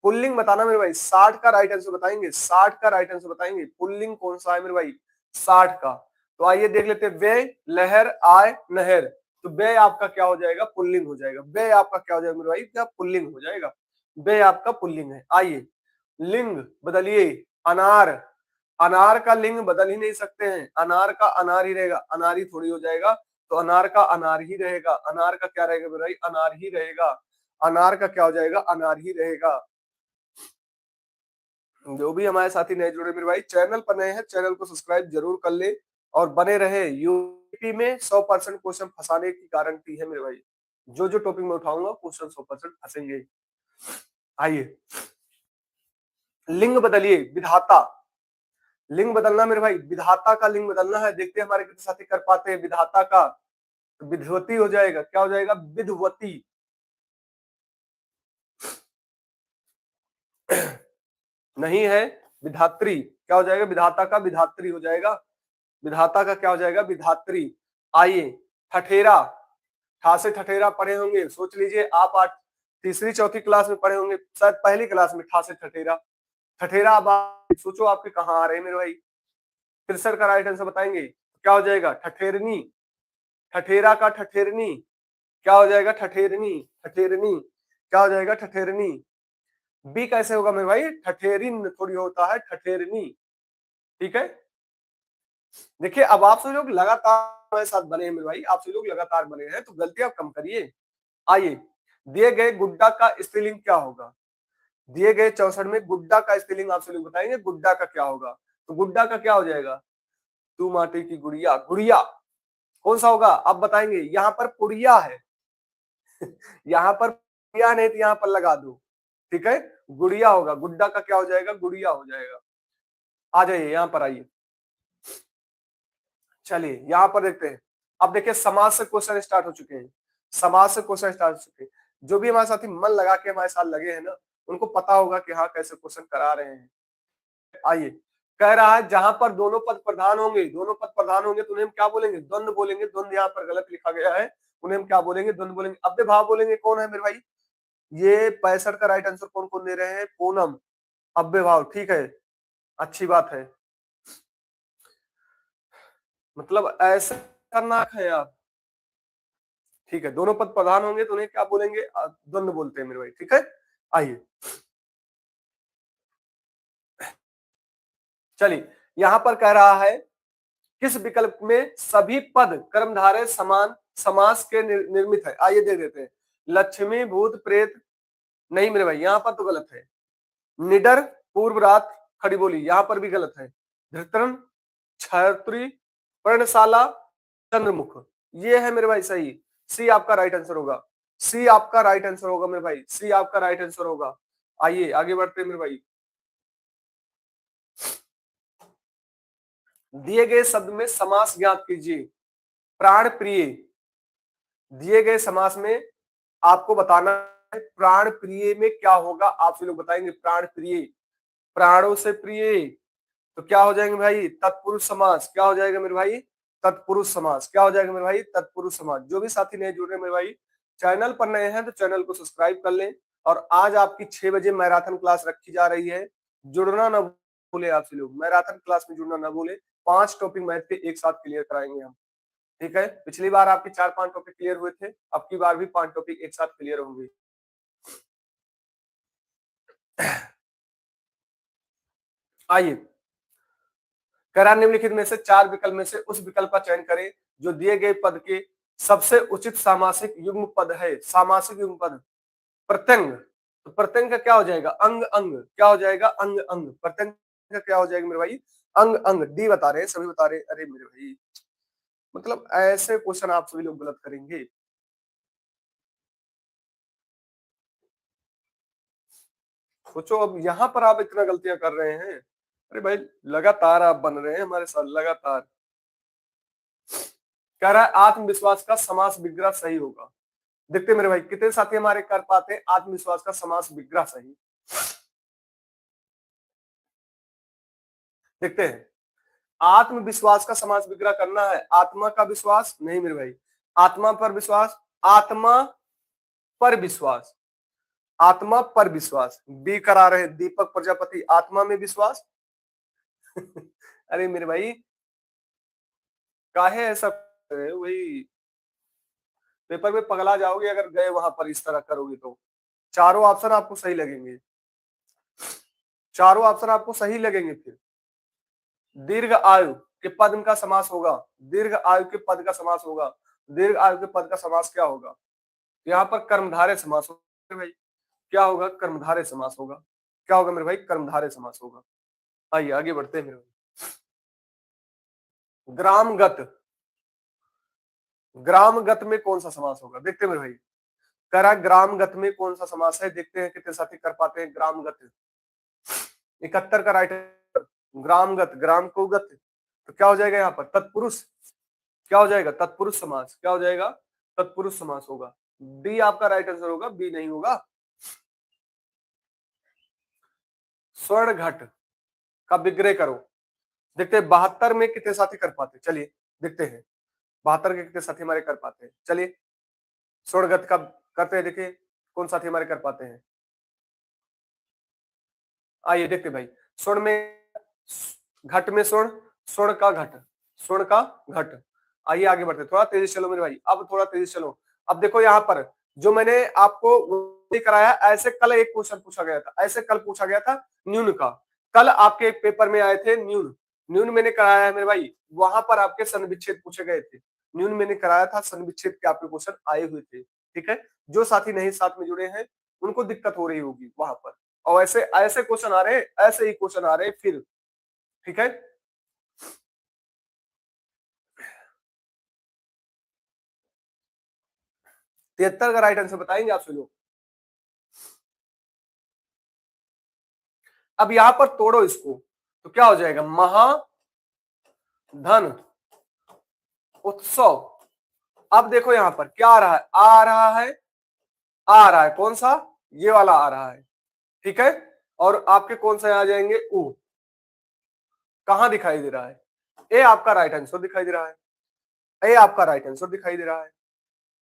पुल्लिंग बताना मेरे भाई। 60 का राइट आंसर बताएंगे, 60 का राइट आंसर बताएंगे। पुल्लिंग कौन सा है मेरे भाई? 60 का। तो आइए देख लेते हैं, वे, लहर, आय, नहर। तो वे आपका क्या हो जाएगा? पुल्लिंग हो जाएगा। वे आपका क्या हो जाएगा मेरे भाई? क्या पुल्लिंग हो जाएगा। वे आपका पुल्लिंग है। आइए, लिंग बदलिए। अनार, अनार का लिंग बदल ही नहीं सकते हैं, अनार का अनार ही रहेगा, अनार ही थोड़ी हो जाएगा। तो अनार का अनार ही रहेगा। अनार का क्या रहेगा मेरे भाई? अनार ही रहेगा। अनार का क्या हो जाएगा? अनार ही रहेगा। जो भी हमारे साथी नए जुड़े मेरे भाई, चैनल पर नए हैं, चैनल को सब्सक्राइब जरूर कर ले और बने रहे। यूपी में 100% क्वेश्चन फंसाने की गारंटी है मेरे भाई। जो जो टॉपिक में उठाऊंगा क्वेश्चन 100% फंसेंगे। आइए, लिंग बदलिए। विधाता, लिंग बदलना मेरे भाई, विधाता का लिंग बदलना है। देखते हैं हमारे कितने साथी कर पाते हैं विधाता का। तो विधवती हो जाएगा। क्या हो जाएगा? विधवती। नहीं है, विधात्री। क्या हो जाएगा? विधाता का विधात्री हो जाएगा। विधाता का क्या हो जाएगा? विधात्री। आइए, ठठेरा, ठा से ठठेरा पढ़े होंगे, सोच लीजिए आप आज तीसरी चौथी क्लास में पढ़े होंगे, शायद पहली क्लास में ठा से ठठेरा। ठठेरा अब आप सोचो आपके कहाँ आ रहे हैं मेरे भाई? 63 का राइट आंसर बताएंगे। क्या हो जाएगा? ठठेरनी। ठठेरा का ठठेरनी। क्या हो जाएगा? ठठेरनी। ठठेरनी क्या हो जाएगा? ठठेरनी। बी कैसे होगा मेरे भाई? ठठेरिन थोड़ी होता है, ठठेरनी। ठीक है, देखिए अब आप सभी लोग लगातार हमारे साथ बने हैं मेरे भाई, आप सभी लोग लगातार बने हैं, तो गलतियां कम करिए। आइए, दिए गए गुड्डा का स्त्रीलिंग क्या होगा? दिए गए 64 में गुड्डा का स्पेलिंग आपसे लोग बताएंगे, गुड्डा का क्या होगा? तो गुड्डा का क्या हो जाएगा? तू माटी की गुड़िया, गुड़िया कौन सा होगा आप बताएंगे? यहाँ पर पुड़िया है यहाँ पर पुड़िया नहीं तो यहाँ पर लगा दो, ठीक है, गुड़िया होगा। गुड्डा का क्या हो जाएगा? गुड़िया हो जाएगा। आ जाइए यहाँ पर आइए, चलिए यहाँ पर देखते हैं। अब देखिए समाज से क्वेश्चन स्टार्ट हो चुके हैं, समाज से क्वेश्चन स्टार्ट हो चुके हैं। जो भी हमारे साथी मन लगा के हमारे साथ लगे हैं ना, उनको पता होगा कि हाँ कैसे क्वेश्चन करा रहे हैं। आइए, कह रहा है जहां पर दोनों पद प्रधान होंगे, दोनों पद प्रधान होंगे तो उन्हें हम क्या बोलेंगे? द्वंद्व बोलेंगे। द्वंद्व यहाँ पर गलत लिखा गया है, उन्हें हम क्या बोलेंगे? द्वंद्व बोलेंगे। अव्यय भाव बोलेंगे। कौन है मेरे भाई? ये 65 का राइट आंसर कौन कौन दे रहे हैं? पूनम, अव्यय भाव, ठीक है, अच्छी बात है। मतलब ऐसे करना है यार, ठीक है, दोनों पद प्रधान होंगे तो उन्हें क्या बोलेंगे? द्वंद्व बोलते हैं मेरे भाई, ठीक है। आइए, चलिए यहां पर कह रहा है किस विकल्प में सभी पद कर्मधारय समान समास के निर्मित है? आइए दे देते हैं। लक्ष्मी, भूत, प्रेत, नहीं मेरे भाई यहाँ पर तो गलत है। निडर, पूर्व रात, खड़ी बोली, यहाँ पर भी गलत है। धृतरण, छत्री, पर्णशाला, चंद्रमुख, ये है मेरे भाई सही। सी आपका राइट आंसर होगा, सी आपका राइट आंसर होगा मेरे भाई, सी आपका राइट आंसर होगा। आइए आगे बढ़ते हैं मेरे भाई। दिए गए शब्द में समास ज्ञात कीजिए। प्राण प्रिय, दिए गए समास में आपको बताना है प्राण प्रिय में क्या होगा, आप लोग बताएंगे। प्राण प्रिय, प्राणों से प्रिय, तो क्या हो जाएंगे भाई? तत्पुरुष समास। क्या हो जाएगा मेरे भाई? तत्पुरुष समास। क्या हो जाएगा मेरे भाई? तत्पुरुष समास। जो भी साथी नए जुड़ रहे हैं मेरे भाई, चैनल पर नए हैं तो चैनल को सब्सक्राइब कर लें। और आज आपकी 6 बजे मैराथन क्लास रखी जा रही है, जुड़ना ना भूले आपसे लोग, मैराथन क्लास में जुड़ना ना भूले। 5 टॉपिक मैथ के एक साथ क्लियर कराएंगे हम, ठीक है। पिछली बार आपके 4-5 टॉपिक क्लियर हुए थे, अब की बार भी 5 टॉपिक एक साथ क्लियर होंगे। आइए, करा निम्नलिखित में से 4 विकल्प में से उस विकल्प का चयन करें जो दिए गए पद के सबसे उचित सामासिक युग्म पद है। सामासिक युग्म पद, प्रत्यंग, तो प्रत्यंग का क्या हो जाएगा? अंग अंग, क्या हो जाएगा? अंग अंग। प्रत्यंग का क्या हो जाएगा मेरे भाई? अंग अंग। डी बता रहे हैं, सभी बता रहे हैं। अरे मेरे भाई, मतलब ऐसे क्वेश्चन आप सभी लोग गलत करेंगे। सोचो, अब यहाँ पर आप इतना गलतियां कर रहे हैं। अरे भाई, लगातार आप बन रहे हैं हमारे साथ, लगातार। कह रहा है आत्मविश्वास का समास विग्रह सही होगा। देखते मेरे भाई कितने साथी हमारे कर पाते हैं आत्मविश्वास का समास विग्रह सही। देखते हैं, आत्मविश्वास का समास विग्रह करना है। आत्मा का विश्वास नहीं मेरे भाई, आत्मा पर विश्वास, आत्मा पर विश्वास, आत्मा पर विश्वास। बी करा रहे दीपक प्रजापति, आत्मा में विश्वास। अरे मेरे भाई, काहे ऐसा कर रहे हो? वही पेपर में पगला जाओगे अगर गए वहां पर इस तरह करोगे तो। चारों ऑप्शन आपको सही लगेंगे, चारों ऑप्शन आपको सही लगेंगे। फिर दीर्घ आयु के पद का समास होगा, दीर्घ आयु के पद का समास होगा। दीर्घ आयु के पद का समास क्या होगा? यहाँ पर कर्मधारय समास होगा भाई। क्या होगा? कर्मधारय समास होगा। क्या होगा मेरे भाई? कर्मधारय समास होगा। आइए आगे बढ़ते हैं मेरे भाई। ग्रामगत, ग्रामगत में कौन सा समास होगा? देखते हैं मेरे भाई, करा ग्रामगत में कौन सा समास है, देखते हैं कितने साथी कर पाते हैं। ग्रामगत 71 का राइट, ग्रामगत, ग्राम को गत, तो क्या हो जाएगा यहाँ पर? तत्पुरुष। क्या हो जाएगा? तत्पुरुष समास। क्या हो जाएगा? तत्पुरुष समास होगा। डी आपका राइट आंसर होगा, बी नहीं होगा। स्वर्ण घट का विग्रह करो। देखते हैं 72 में कितने साथी कर पाते, चलिए देखते हैं 72 के कितने साथी हमारे कर पाते हैं। चलिए स्वर्णगत का करते हैं, देखिए कौन साथी हमारे कर पाते हैं। आइए देखते भाई, स्वर्ण में घट में स्वर्ण, स्वर्ण का घट, स्वर्ण का घट। आइए आगे बढ़ते, थोड़ा तेजी चलो मेरे भाई, अब थोड़ा तेजी चलो। अब देखो यहाँ पर जो मैंने आपको कराया, ऐसे कल एक क्वेश्चन पूछा गया था, ऐसे कल पूछा गया था न्यून का। कल आपके एक पेपर में आए थे न्यून, न्यून मैंने कराया है मेरे भाई, वहां पर आपके सन विच्छेद पूछे गए थे। न्यून मैंने कराया था, सन विच्छेद के आपके क्वेश्चन आए हुए थे, ठीक है। जो साथी नहीं साथ में जुड़े हैं उनको दिक्कत हो रही होगी वहां पर, और ऐसे ऐसे क्वेश्चन आ रहे, ऐसे ही क्वेश्चन आ रहे फिर, ठीक है। 73 का राइट आंसर बताएंगे आपसे लोग। अब यहां पर तोड़ो इसको, तो क्या हो जाएगा, महाधन उत्सव। अब देखो यहां पर क्या आ रहा है, आ रहा है, आ रहा है कौन सा, ये वाला आ रहा है, ठीक है। और आपके कौन सा आ जाएंगे, ऊ, कहां दिखाई दे रहा है, ए आपका राइट आंसर दिखाई दे रहा है, ए आपका राइट आंसर दिखाई दे रहा है।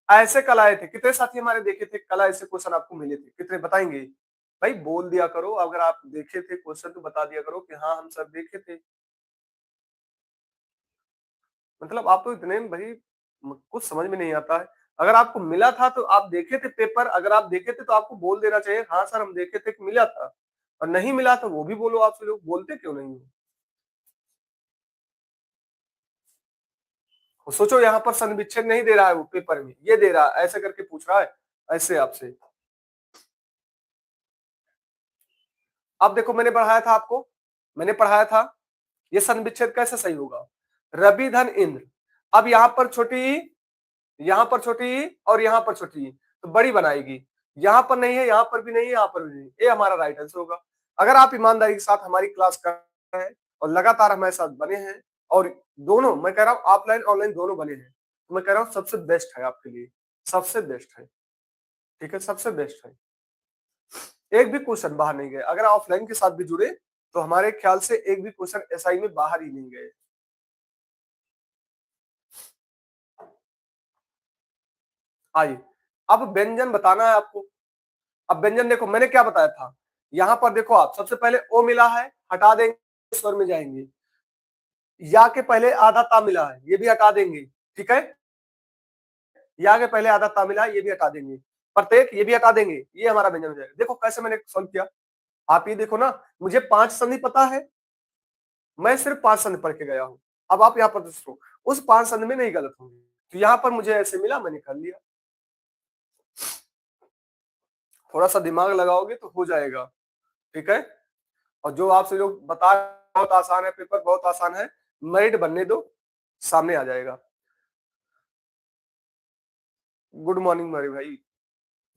ऐसे कल आए थे, कितने साथी हमारे देखे थे कल, ऐसे क्वेश्चन आपको मिले थे, कितने बताएंगे भाई, बोल दिया करो, अगर आप देखे थे क्वेश्चन तो बता दिया करो कि हाँ हम सब देखे थे। मतलब आप तो इतने भाई, कुछ समझ में नहीं आता है। अगर आपको मिला था तो आप देखे थे पेपर, अगर आप देखे थे तो आपको बोल देना चाहिए हाँ सर हम देखे थे कि मिला था, और नहीं मिला तो वो भी बोलो, आपसे लोग बोलते क्यों नहीं हो। सोचो यहाँ पर सन विच्छेद नहीं दे रहा है वो पेपर में, ये दे रहा है, ऐसे करके पूछ रहा है ऐसे आपसे। अब देखो मैंने पढ़ाया था आपको, मैंने पढ़ाया था ये सन विच्छेद कैसे सही होगा, रवि धन इंद्र। अब यहाँ पर छोटी, यहाँ पर छोटी और यहाँ पर छोटी, तो बड़ी बनाएगी, यहाँ पर नहीं है, यहाँ पर भी नहीं है, यहाँ पर भी नहीं, ये हमारा राइट आंसर होगा। अगर आप ईमानदारी के साथ हमारी क्लास कर रहे हैं और लगातार हमारे साथ बने हैं, और दोनों मैं कह रहा हूँ ऑफलाइन ऑनलाइन दोनों बने हैं, तो मैं कह रहा हूँ सबसे बेस्ट है आपके लिए, सबसे बेस्ट है, ठीक है, सबसे बेस्ट है। एक भी क्वेश्चन बाहर नहीं गए, अगर ऑफलाइन के साथ भी जुड़े तो हमारे ख्याल से एक भी क्वेश्चन एसआई में बाहर ही नहीं गए। आइए अब व्यंजन बताना है आपको। अब व्यंजन देखो मैंने क्या बताया था, यहां पर देखो आप सबसे पहले ओ मिला है, हटा देंगे, स्वर में जाएंगे, या के पहले आधा ता मिला है, ये भी हटा देंगे, ठीक है, या के पहले आधा ता मिला है, ये भी हटा देंगे, प्रत्येक ये भी हटा देंगे, ये हमारा व्यंजन हो जाएगा। देखो कैसे मैंने सॉल्व किया, आप ये देखो ना, मुझे 5 संधि पता है, मैं सिर्फ 5 संधि पढ़ के गया हूं। अब आप यहाँ पर दोस्तों उस 5 संधि में नहीं गलत होंगे, तो यहाँ पर मुझे ऐसे मिला, मैंने कर लिया। थोड़ा सा दिमाग लगाओगे तो हो जाएगा, ठीक है। और जो आपसे लोग बता, बहुत आसान है पेपर, बहुत आसान है, मेरिट बनने दो, सामने आ जाएगा। गुड मॉर्निंग मेरे भाई,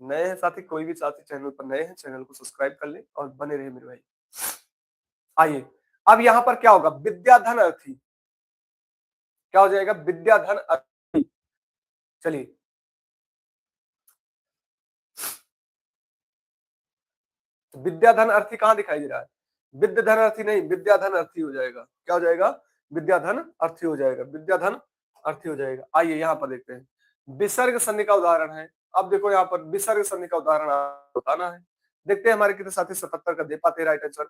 नए हैं साथी, कोई भी साथी चैनल पर नए हैं, चैनल को सब्सक्राइब कर ले और बने रहे मेरे भाई। आइए अब यहाँ पर क्या होगा, विद्याधन अर्थी, क्या हो जाएगा, विद्याधन अर्थी। चलिए विद्याधन अर्थी कहाँ दिखाई दे रहा है, विद्याधन अर्थी नहीं, विद्याधन अर्थी हो जाएगा, क्या हो जाएगा, विद्याधन अर्थी हो जाएगा, विद्याधन अर्थी हो जाएगा। आइए यहाँ पर देखते हैं, विसर्ग संधि का उदाहरण है। अब देखो यहाँ पर विसर्ग संधि का उदाहरण बताना है, देखते हैं हमारे कितने साथी 77 का दे पाते राइट आंसर।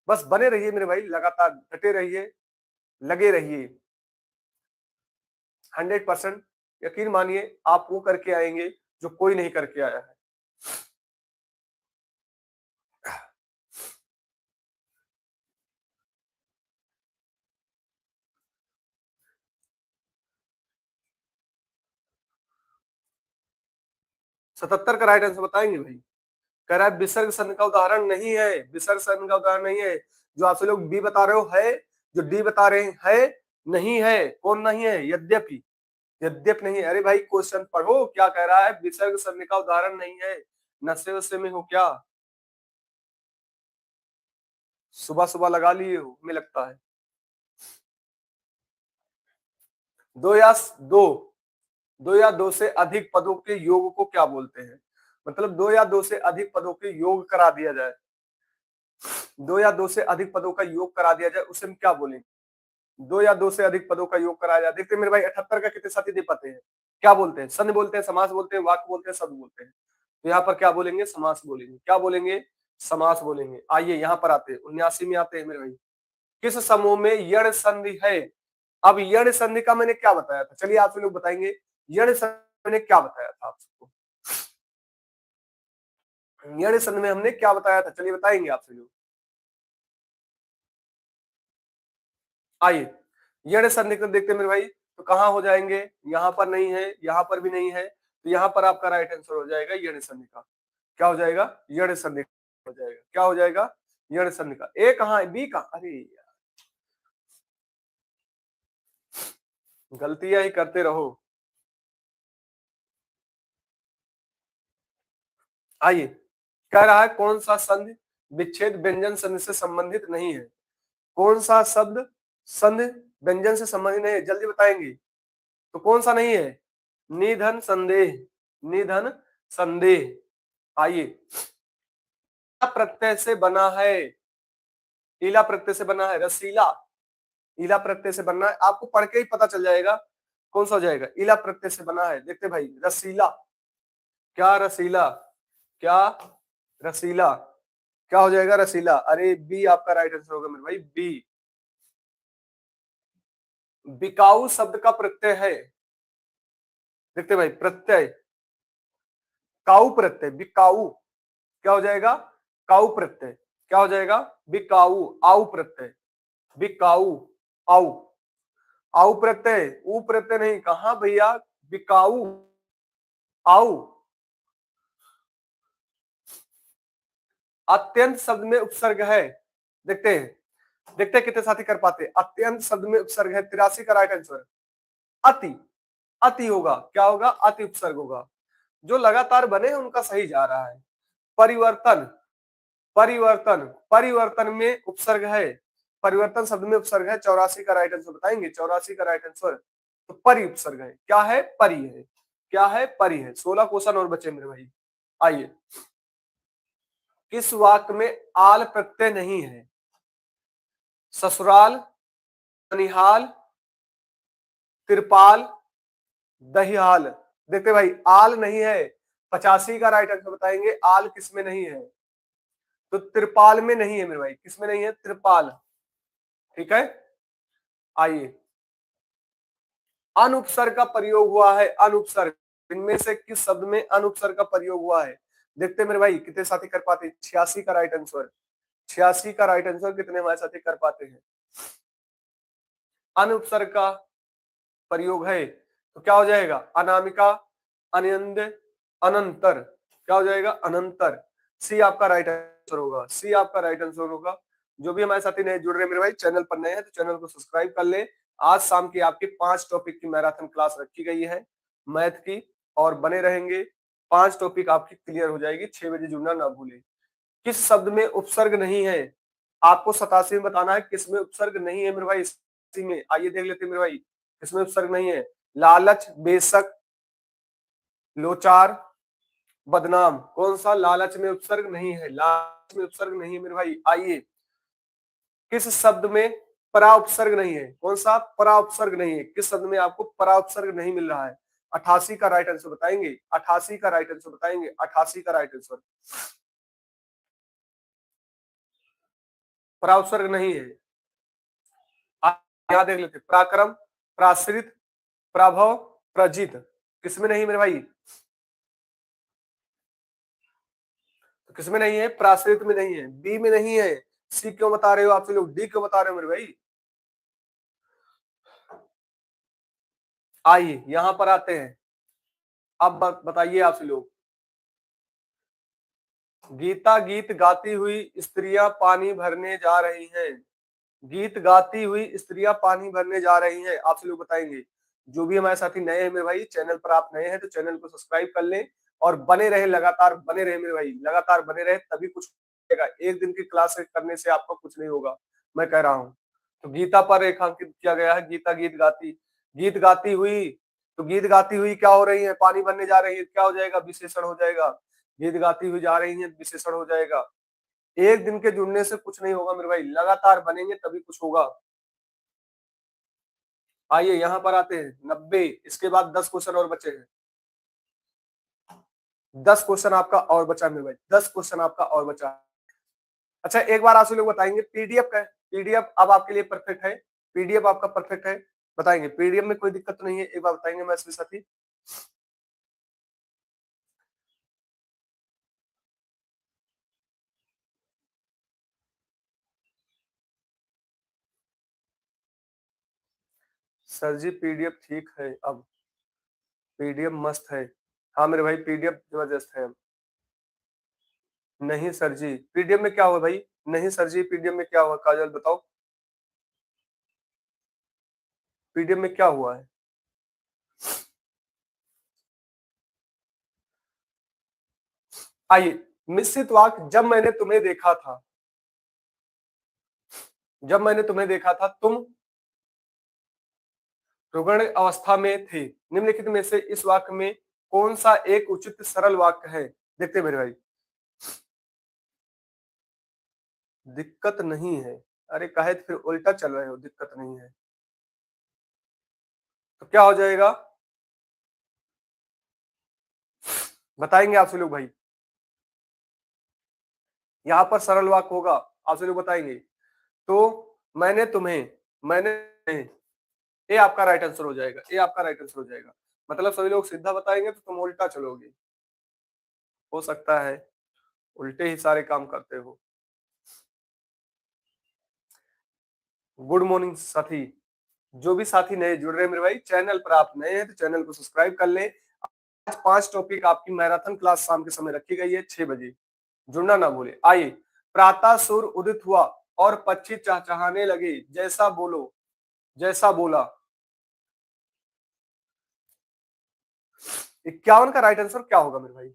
बस बने रहिए मेरे भाई, लगातार डटे रहिए, लगे रहिए, 100% यकीन मानिए आप वो करके आएंगे जो कोई नहीं करके आया है। सतहत्तर का राइट आंसर बताएंगे भाई, कह रहा है विसर्ग संधि का उदाहरण नहीं है, विसर्ग संधि का उदाहरण नहीं है, जो आप लोग बी बता रहे हो है, जो डी बता रहे हैं है, नहीं है, कौन नहीं है, यद्यपि, यद्यपि नहीं है। अरे भाई क्वेश्चन पढ़ो, क्या कह रहा है, विसर्ग संधि का उदाहरण नहीं है, नशे वशे में हो क्या, सुबह सुबह लगा लिए हो हमें लगता है। दो या दो, दो या दो से अधिक पदों के योग को क्या बोलते हैं, मतलब दो या दो से अधिक पदों के योग करा दिया जाए, दो या दो से अधिक पदों का योग करा दिया जाए, उसे हम क्या बोलेंगे, दो या दो से अधिक पदों का योग कराया जाए। देखते हैं मेरे भाई 78 का कितने साथी दे पाते हैं, क्या बोलते हैं, संधि बोलते हैं, समास बोलते हैं, वाक्य बोलते हैं, शब्द बोलते हैं। तो यहाँ पर क्या बोलेंगे, समास बोलेंगे, क्या बोलेंगे, समास बोलेंगे। आइए यहाँ पर आते हैं 79 में आते हैं मेरे भाई, किस समूह में यण संधि है। अब यण संधि का मैंने क्या बताया था, चलिए आप लोग बताएंगे, यण संधि मैंने क्या बताया था आप सबको, यण संधि में हमने क्या बताया था, चलिए बताएंगे आपसे लोग। आइए यण संधि को देखते हैं मेरे भाई, तो कहाँ हो जाएंगे, यहाँ पर नहीं है, यहाँ पर भी नहीं है, तो यहाँ पर आपका राइट आंसर हो जाएगा यण संधिका। क्या हो जाएगा? यण संधिका हो जाएगा। क्या हो जाएगा? यण संधिका। ए कहाँ है? बी कहाँ? अरे यार, गलतियां ही करते रहो। आइए, कह रहा है कौन सा संधि विच्छेद व्यंजन संधि से संबंधित नहीं है? कौन सा शब्द संधि व्यंजन से संबंधित नहीं है? जल्दी बताएंगे। तो कौन सा नहीं है? निधन संदेह। निधन संदेह। आइए, प्रत्यय से बना है। ईला प्रत्यय से बना है। रसीला। ईला प्रत्यय से बनना है। आपको पढ़ के ही पता चल जाएगा कौन सा हो जाएगा। ईला प्रत्यय से बना है। देखते भाई, रसीला। क्या रसीला? क्या रसीला? क्या हो जाएगा? रसीला। अरे बी आपका राइट आंसर होगा मेरे भाई, बी। बिकाऊ शब्द का प्रत्यय है। देखते भाई, प्रत्यय काऊ प्रत्यय, बिकाऊ। क्या हो जाएगा? काऊ प्रत्यय। क्या हो जाएगा? बिकाऊ। आऊ प्रत्यय। बिकाऊ। आऊ। आऊ प्रत्यय, ऊ प्रत्यय नहीं। कहा भैया? बिकाऊ। आऊ। अत्यंत शब्द में उपसर्ग है। देखते हैं, देखते हैं कितने साथी कर पाते हैं। अत्यंत शब्द में उपसर्ग है। 83 का राइट आंसर। अति। अति होगा। क्या होगा? अति उपसर्ग होगा। जो लगातार बने हैं उनका सही जा रहा है। परिवर्तन। परिवर्तन। परिवर्तन में उपसर्ग है। परिवर्तन शब्द में उपसर्ग है। 84 का राइट आंसर बताएंगे। 84 का राइट आंसर। तो परि उपसर्ग है। क्या है? परि है। क्या है? परि है। 16 क्वेश्चन और बचे मेरे भाई। आइए, किस वाक्य में आल प्रत्यय नहीं है? ससुराल, निहाल, तिरपाल, दहियाल। देखते भाई, आल नहीं है। 85 का राइट आंसर बताएंगे। आल किसमें नहीं है? तो त्रिपाल में नहीं है मेरे भाई। किसमें नहीं है? त्रिपाल। ठीक है। आइए, अनुपसर्ग का प्रयोग हुआ है। अनुपसर्ग, इनमें से किस शब्द में अनुपसर्ग का प्रयोग हुआ है? देखते मेरे भाई कितने साथी कर पाते। 86 का राइट आंसर। 86 का राइट आंसर कितने हमारे साथी कर पाते हैं? अनुपसर्ग का प्रयोग है। तो क्या हो जाएगा? अनामिका, अनिंद, अनंतर। क्या हो जाएगा? अनंतर। सी आपका राइट आंसर होगा। सी आपका राइट आंसर होगा। जो भी हमारे साथी नए जुड़ रहे हैं मेरे भाई, चैनल पर नए हैं तो चैनल को सब्सक्राइब कर ले। आज शाम की आपकी 5 टॉपिक की मैराथन क्लास रखी गई है मैथ की, और बने रहेंगे। 5 टॉपिक आपकी क्लियर हो जाएगी। 6 बजे जुड़ना ना भूले। किस शब्द में उपसर्ग नहीं है? आपको 87 में बताना है किसमें उपसर्ग नहीं है मेरे भाई। इसी में आइए देख लेते हैं मेरे भाई, किसमें उपसर्ग नहीं है। लालच, बेशक, लोचार, बदनाम। कौन सा? लालच में उपसर्ग नहीं है। लालच में उपसर्ग नहीं है मेरे भाई। आइए, किस शब्द में परा उपसर्ग नहीं है? कौन सा? परा उपसर्ग नहीं है। किस शब्द में आपको परा उपसर्ग नहीं मिल रहा है? 88 का राइट आंसर बताएंगे। 88 का राइट आंसर बताएंगे। 88 का राइट आंसर। परा उपसर्ग नहीं है। यहां देख लेते, पराक्रम, प्राश्रित, प्रभव, प्रजित। किसमें नहीं मेरे भाई? तो किसमें नहीं है? प्राश्रित में नहीं है। बी में नहीं है। सी क्यों बता रहे हो आप लोग? डी क्यों बता रहे हो मेरे भाई? आइए यहां पर आते हैं। अब बताइए आप लोग। गीता गीत गाती हुई स्त्रियां पानी भरने जा रही हैं। गीत गाती हुई स्त्रियां पानी भरने जा रही हैं। आप लोग बताएंगे। जो भी हमारे साथी नए हैं मेरे भाई, चैनल पर आप नए हैं तो चैनल को सब्सक्राइब कर लें और बने रहे, लगातार बने रहे मेरे भाई, लगातार बने रहे तभी कुछ होगा। एक दिन की क्लास करने से आपका कुछ नहीं होगा, मैं कह रहा हूँ। तो गीता पर रेखांकित किया गया है। गीता गीत गाती, गीत गाती हुई। तो गीत गाती हुई क्या हो रही है? पानी भरने जा रही है। क्या हो जाएगा? विशेषण हो जाएगा। गीत गाती हुई जा रही है, विशेषण हो जाएगा। एक दिन के जुड़ने से कुछ नहीं होगा मेरे भाई, लगातार बनेंगे तभी कुछ होगा। आइए यहाँ पर आते हैं। 90, इसके बाद 10 क्वेश्चन और बचे हैं। 10 क्वेश्चन आपका और बचा मेरे भाई। 10 क्वेश्चन आपका और बचा। अच्छा, एक बार आप लोग बताएंगे पीडीएफ का? पीडीएफ अब आपके लिए परफेक्ट है? पीडीएफ आपका परफेक्ट है? बताएंगे पीडीएफ में कोई दिक्कत तो नहीं है? एक बार बताएंगे मैं इसके साथी। सर जी पीडीएफ ठीक है। अब पीडीएफ मस्त है। हाँ मेरे भाई, पीडीएफ जबरदस्त है। नहीं सर जी, पीडीएफ में क्या हुआ भाई? नहीं सर जी, पीडीएफ में क्या हुआ? काजल बताओ, पीडीएफ में क्या हुआ है? आइए, मिश्रित वाक्य। जब मैंने तुम्हें देखा था तुम रुग्ण अवस्था में थे। निम्नलिखित में से इस वाक्य में कौन सा एक उचित सरल वाक्य है? देखते हैं मेरे भाई। दिक्कत नहीं है। अरे काहे तो फिर उल्टा चल रहे हो, दिक्कत नहीं है तो क्या हो जाएगा? बताएंगे आपसे लोग भाई, यहाँ पर सरल वाक्य होगा, आपसे लोग बताएंगे। तो मैंने तुम्हें, मैंने, ये आपका राइट आंसर हो जाएगा, ये आपका राइट आंसर हो जाएगा। मतलब सभी लोग सीधा बताएंगे तो तुम उल्टा चलोगे। हो सकता है उल्टे ही सारे काम करते हो। गुड मॉर्निंग साथी। जो भी साथी नए जुड़ रहे हैं मेरे भाई, चैनल पर आप नए हैं तो चैनल को सब्सक्राइब कर लें। आज 5 टॉपिक आपकी मैराथन क्लास शाम के समय रखी गई है 6 बजे, जुड़ना ना भूले। आइए, प्रातः सूर्य उदित हुआ और पक्षी चहचहाने लगे, जैसा बोलो, जैसा बोला। 51 का राइट आंसर क्या होगा मेरे भाई?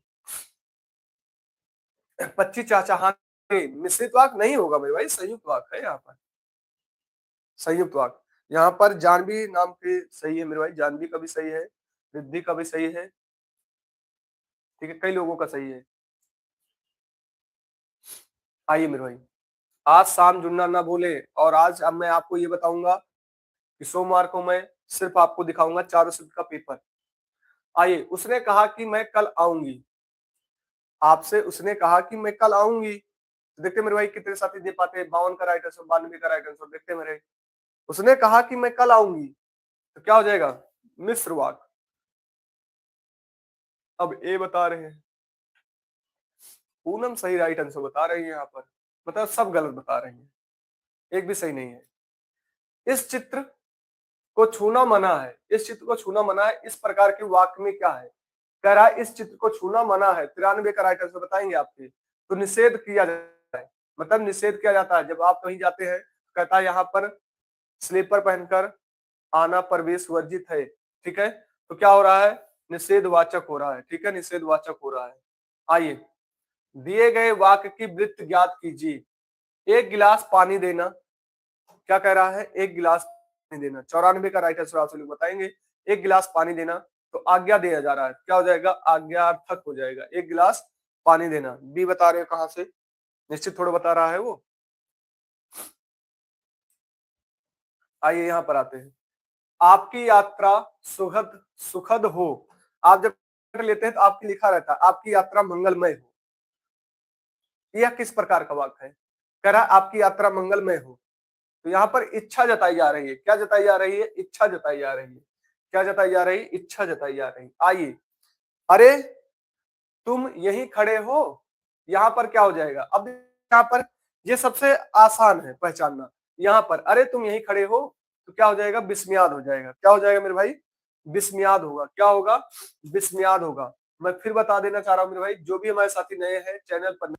पक्षी चहचहाने मिश्रित वाक्य नहीं होगा मेरे भाई, संयुक्त वाक्य है यहाँ पर, संयुक्त वाक्य। यहाँ पर जानवी नाम के सही है मेरे भाई, जानवी का भी सही है, रिद्धि का भी सही है, ठीक है, कई लोगों का सही है। आइए मेरे भाई, आज शाम जुड़ना ना भूले। और आज अब मैं आपको ये बताऊंगा कि सोमवार को मैं सिर्फ आपको दिखाऊंगा चारों शब्द का पेपर। आइए, उसने कहा कि मैं कल आऊंगी। आपसे उसने कहा कि मैं कल आऊंगी, तो देखते मेरे भाई कितने साथी दे पाते हैं। 52 का राइट आंसर, 92 का राइट आंसर, देखते मेरे। उसने कहा कि मैं कल आऊंगी, तो क्या हो जाएगा? मिश्र वाक्य। अब ए बता रहे हैं, पूनम सही राइट आंसर बता रही है यहाँ पर, मतलब सब गलत बता रही है, एक भी सही नहीं है। इस चित्र को छूना मना है, इस चित्र को छूना मना है, इस प्रकार के वाक्य में क्या है? कह रहा है इस चित्र को छूना मना है। 93 का राइट आंसर बताएंगे आपके। तो निषेध किया जाता है, मतलब निषेध किया जाता है जब आप कहीं जाते हैं, कहता है यहाँ पर स्लीपर पहनकर आना प्रवेश वर्जित है, ठीक है, तो क्या हो रहा है? निषेधवाचक हो रहा है, ठीक है, निषेधवाचक हो रहा है। आइए, दिए गए वाक्य की वृत्त ज्ञात कीजिए। एक गिलास पानी देना, क्या कह रहा है? एक गिलास पानी देना। 94 का राइट आंसर आप लोग बताएंगे। एक गिलास पानी देना, तो आज्ञा दिया जा रहा है, क्या हो जाएगा? आज्ञार्थक हो जाएगा, एक गिलास पानी देना। बी बता रहे हो कहां से? निश्चित थोड़ा बता रहा है वो। आइए यहां पर आते हैं। आपकी यात्रा सुखद सुखद हो। आप जब लेते हैं तो आपकी लिखा रहता है आपकी यात्रा मंगलमय हो। यह किस प्रकार का वाक्य है? कह रहा आपकी यात्रा मंगलमय हो, तो यहाँ पर इच्छा जताई जा रही है। क्या जताई जा रही है? इच्छा जताई जा रही है। क्या जताई जा रही है? इच्छा जताई जा रही है। आइए, अरे तुम यहीं खड़े हो, यहाँ पर क्या हो जाएगा? अब यहाँ पर ये सबसे आसान है पहचानना। यहाँ पर अरे तुम यहीं खड़े हो, तो क्या हो जाएगा? विस्मयाद हो जाएगा। क्या हो जाएगा मेरे भाई? विस्मयाद होगा। क्या होगा? विस्मयाद होगा। मैं फिर बता देना चाह रहा हूँ मेरे भाई, जो भी हमारे साथी नए हैं चैनल पर,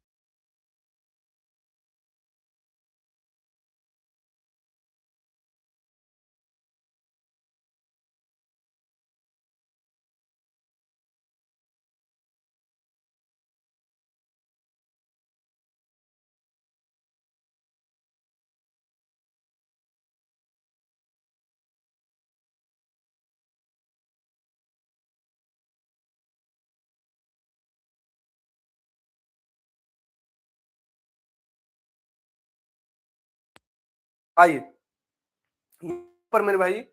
आइए पर मेरे भाई,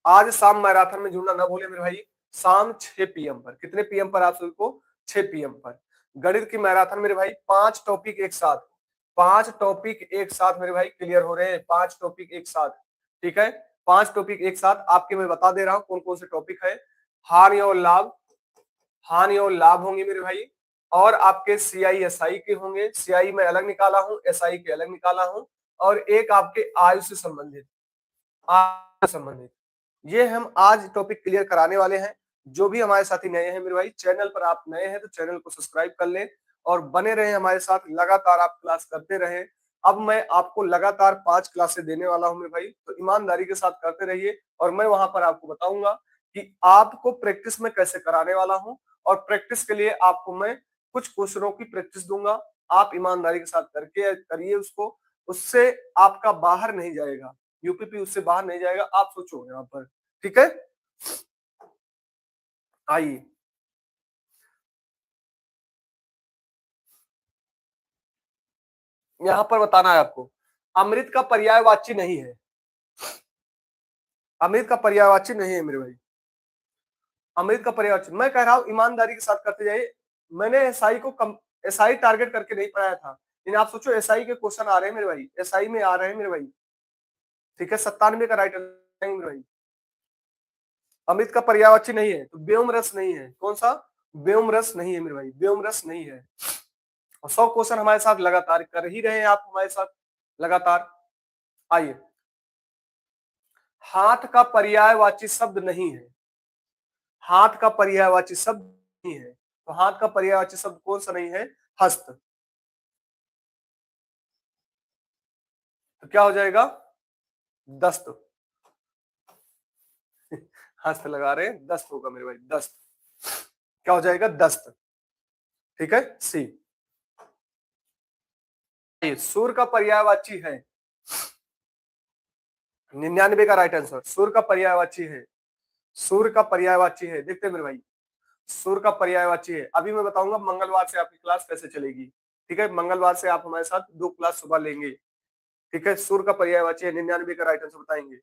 आज शाम मैराथन में जुड़ना ना भूले मेरे भाई। शाम 6 पीएम पर, कितने पीएम पर आप सभी को? 6 पीएम पर गणित की मैराथन मेरे भाई। 5 टॉपिक एक साथ, 5 टॉपिक एक साथ मेरे भाई क्लियर हो रहे हैं। 5 टॉपिक एक साथ, ठीक है, 5 टॉपिक एक साथ आपके मैं बता दे रहा हूं कौन कौन से टॉपिक है। हानि और लाभ, हानि और लाभ होंगे मेरे भाई। और आपके सीआई एसआई के होंगे, सीआई में अलग निकाला हूं, एसआई के अलग निकाला हूं। और एक आपके आयु से संबंधित, संबंधित, ये हम आज टॉपिक क्लियर कराने वाले हैं। जो भी हमारे साथी नए हैं मेरे भाई, चैनल पर आप नए हैं तो चैनल को सब्सक्राइब कर लें और बने रहें हमारे साथ, लगातार आप क्लास करते रहें। अब मैं आपको लगातार 5 क्लासेस देने वाला हूं मेरे भाई, तो ईमानदारी के साथ करते रहिए और मैं वहां पर आपको बताऊंगा कि आपको प्रैक्टिस में कैसे कराने वाला हूं, और प्रैक्टिस के लिए आपको मैं कुछ क्वेश्चनों की प्रैक्टिस दूंगा। आप ईमानदारी के साथ करके करिए उसको, उससे आपका बाहर नहीं जाएगा, यूपीपी उससे बाहर नहीं जाएगा, आप सोचो यहाँ पर। ठीक है, आइए। यहाँ पर बताना है आपको, अमृत का पर्यायवाची नहीं है, अमृत का पर्यायवाची नहीं है मेरे भाई, अमृत का पर्यायवाची मैं कह रहा हूँ ईमानदारी के साथ करते जाइए। मैंने एसआई को एसआई टारगेट करके नहीं पढ़ाया था, लेकिन आप सोचो एसआई के क्वेश्चन आ रहे हैं मेरे भाई, एसआई में आ रहे हैं मेरे भाई। ठीक है, 97 का राइट आंसर मेरे भाई। अमृत का पर्यायवाची नहीं है तो व्योम रस नहीं है, कौन सा, व्योम रस नहीं है मेरे भाई, व्योम रस नहीं है। और 100 क्वेश्चन हमारे साथ लगातार कर ही रहे हैं आप हमारे साथ लगातार। आइए, हाथ का पर्यायवाची शब्द नहीं है, हाथ का पर्यायवाची शब्द नहीं है, तो हाथ का पर्यायवाची शब्द कौन सा नहीं है, हस्त। तो क्या हो जाएगा, दस्त। हस्त लगा रहे हैं, दस्त होगा मेरे भाई, दस्त। क्या हो जाएगा, दस्त। ठीक है, सी। सूर का पर्यायवाची है, 99 का राइट आंसर, सूर का पर्यायवाची है, सूर का पर्यायवाची है। देखते हैं मेरे भाई, सूर का पर्यायवाची है। अभी मैं बताऊंगा मंगलवार से आपकी क्लास कैसे चलेगी। ठीक है, मंगलवार से आप हमारे साथ 2 क्लास सुबह लेंगे। ठीक है, सूर का पर्यायवाची है, 99 का राइट आंसर बताएंगे।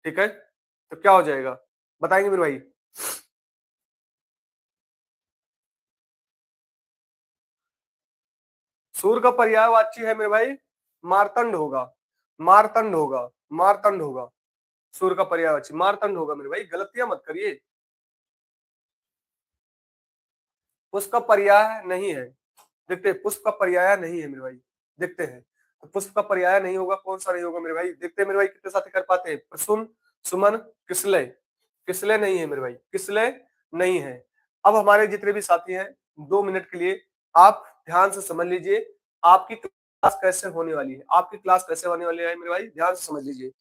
ठीक है, तो क्या हो जाएगा, बताएंगे मेरे भाई। सूर का पर्यायवाची है मेरे भाई, मारतंड होगा, मारतंड होगा, मारतंड होगा। सूर का पर्यायवाची मारतंड होगा मेरे भाई, गलतियां मत करिए। पुष्प का पर्याय नहीं है, देखते हैं, पुष्प का पर्याय नहीं है मेरे भाई, देखते हैं। तो पुष्प का पर्याय नहीं होगा, कौन सा नहीं होगा मेरे भाई, देखते हैं मेरे भाई कितने साथी कर पाते हैं। प्रसून, सुमन, किसले, किसले नहीं है मेरे भाई, किसले नहीं है। अब हमारे जितने भी साथी हैं, 2 मिनट के लिए आप ध्यान से समझ लीजिए आपकी क्लास कैसे होने वाली है, आपकी क्लास कैसे होने वाली है मेरे भाई, ध्यान से समझ लीजिए।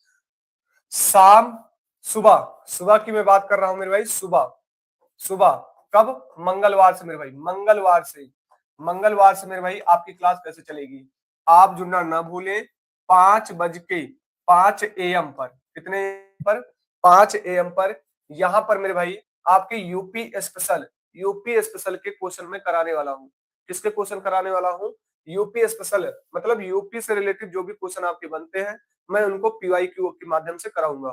शाम, सुबह, सुबह की मैं बात कर रहा हूं मेरे भाई, सुबह, सुबह कब, मंगलवार से मेरे भाई, मंगलवार से, मंगलवार से मेरे भाई आपकी क्लास कैसे चलेगी। आप जुड़ना ना भूलें, 5:05 AM पर, कितने पर, 5 AM पर। यहाँ पर मेरे भाई आपके यूपी स्पेशल, यूपी स्पेशल के क्वेश्चन में कराने वाला हूँ। किसके क्वेश्चन कराने वाला हूँ, यूपी स्पेशल, मतलब यूपी से रिलेटेड जो भी क्वेश्चन आपके बनते हैं मैं उनको PYQ के माध्यम से कराऊंगा।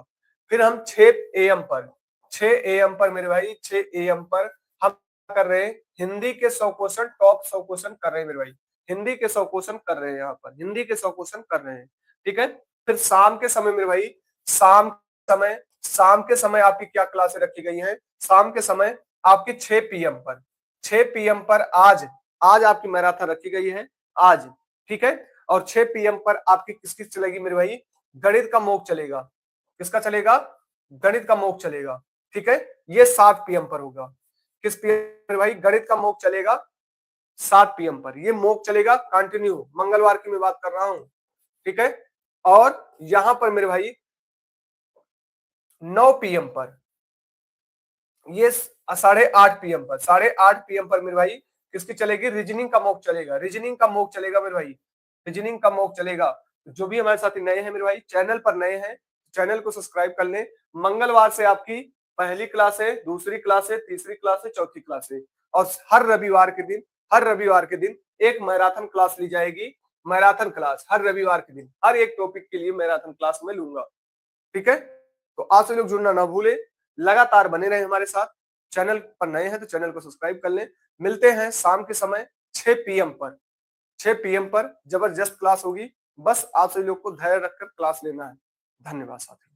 फिर हम 6 AM पर, 6 AM पर मेरे भाई, 6 AM पर हम कर रहे हैं हिंदी के 100 क्वेश्चन, टॉप 100 क्वेश्चन कर रहे हैं मेरे भाई, हिंदी के 100 क्वेश्चन कर रहे हैं, यहाँ पर हिंदी के 100 क्वेश्चन कर रहे हैं। ठीक है, फिर शाम के समय मेरे भाई, शाम समय, शाम के समय आपकी क्या क्लासें रखी गई हैं, शाम के समय आपकी 6 PM पर, 6 PM पर आज, आज आपकी मैराथन रखी गई है आज। ठीक है, और 6 PM पर आपकी किसकी चलेगी मेरे भाई, गणित का मॉक चलेगा। किसका चलेगा, गणित का मॉक चलेगा। ठीक है, ये 7 PM पर होगा। किस PM पर भाई, गणित का मॉक चलेगा 7 PM पर, ये मॉक चलेगा कंटिन्यू, मंगलवार की मैं बात कर रहा हूं। ठीक है, और यहां पर मेरे भाई 9 PM पर, ये 8:30 PM पर, 8:30 PM पर मेरे भाई किसकी चलेगी, रीजनिंग का मॉक चलेगा, रीजनिंग का मॉक चलेगा मेरे भाई, रीजनिंग का मॉक चलेगा। जो भी हमारे साथी नए हैं मेरे भाई, चैनल पर नए हैं, चैनल को सब्सक्राइब कर लें। मंगलवार से आपकी पहली क्लास है, दूसरी क्लास है, तीसरी क्लास है, चौथी क्लास है, और हर रविवार के दिन, हर रविवार के दिन एक मैराथन क्लास ली जाएगी। मैराथन क्लास हर रविवार के दिन, हर एक टॉपिक के लिए मैराथन क्लास में लूंगा। ठीक है, तो आप सभी लोग जुड़ना ना भूले, लगातार बने रहे हमारे साथ। चैनल पर नए हैं तो चैनल को सब्सक्राइब कर लें। मिलते हैं शाम के समय 6 PM पर, 6 PM पर जबरदस्त क्लास होगी। बस आप सभी लोग को धैर्य रखकर क्लास लेना है। धन्यवाद साथियों।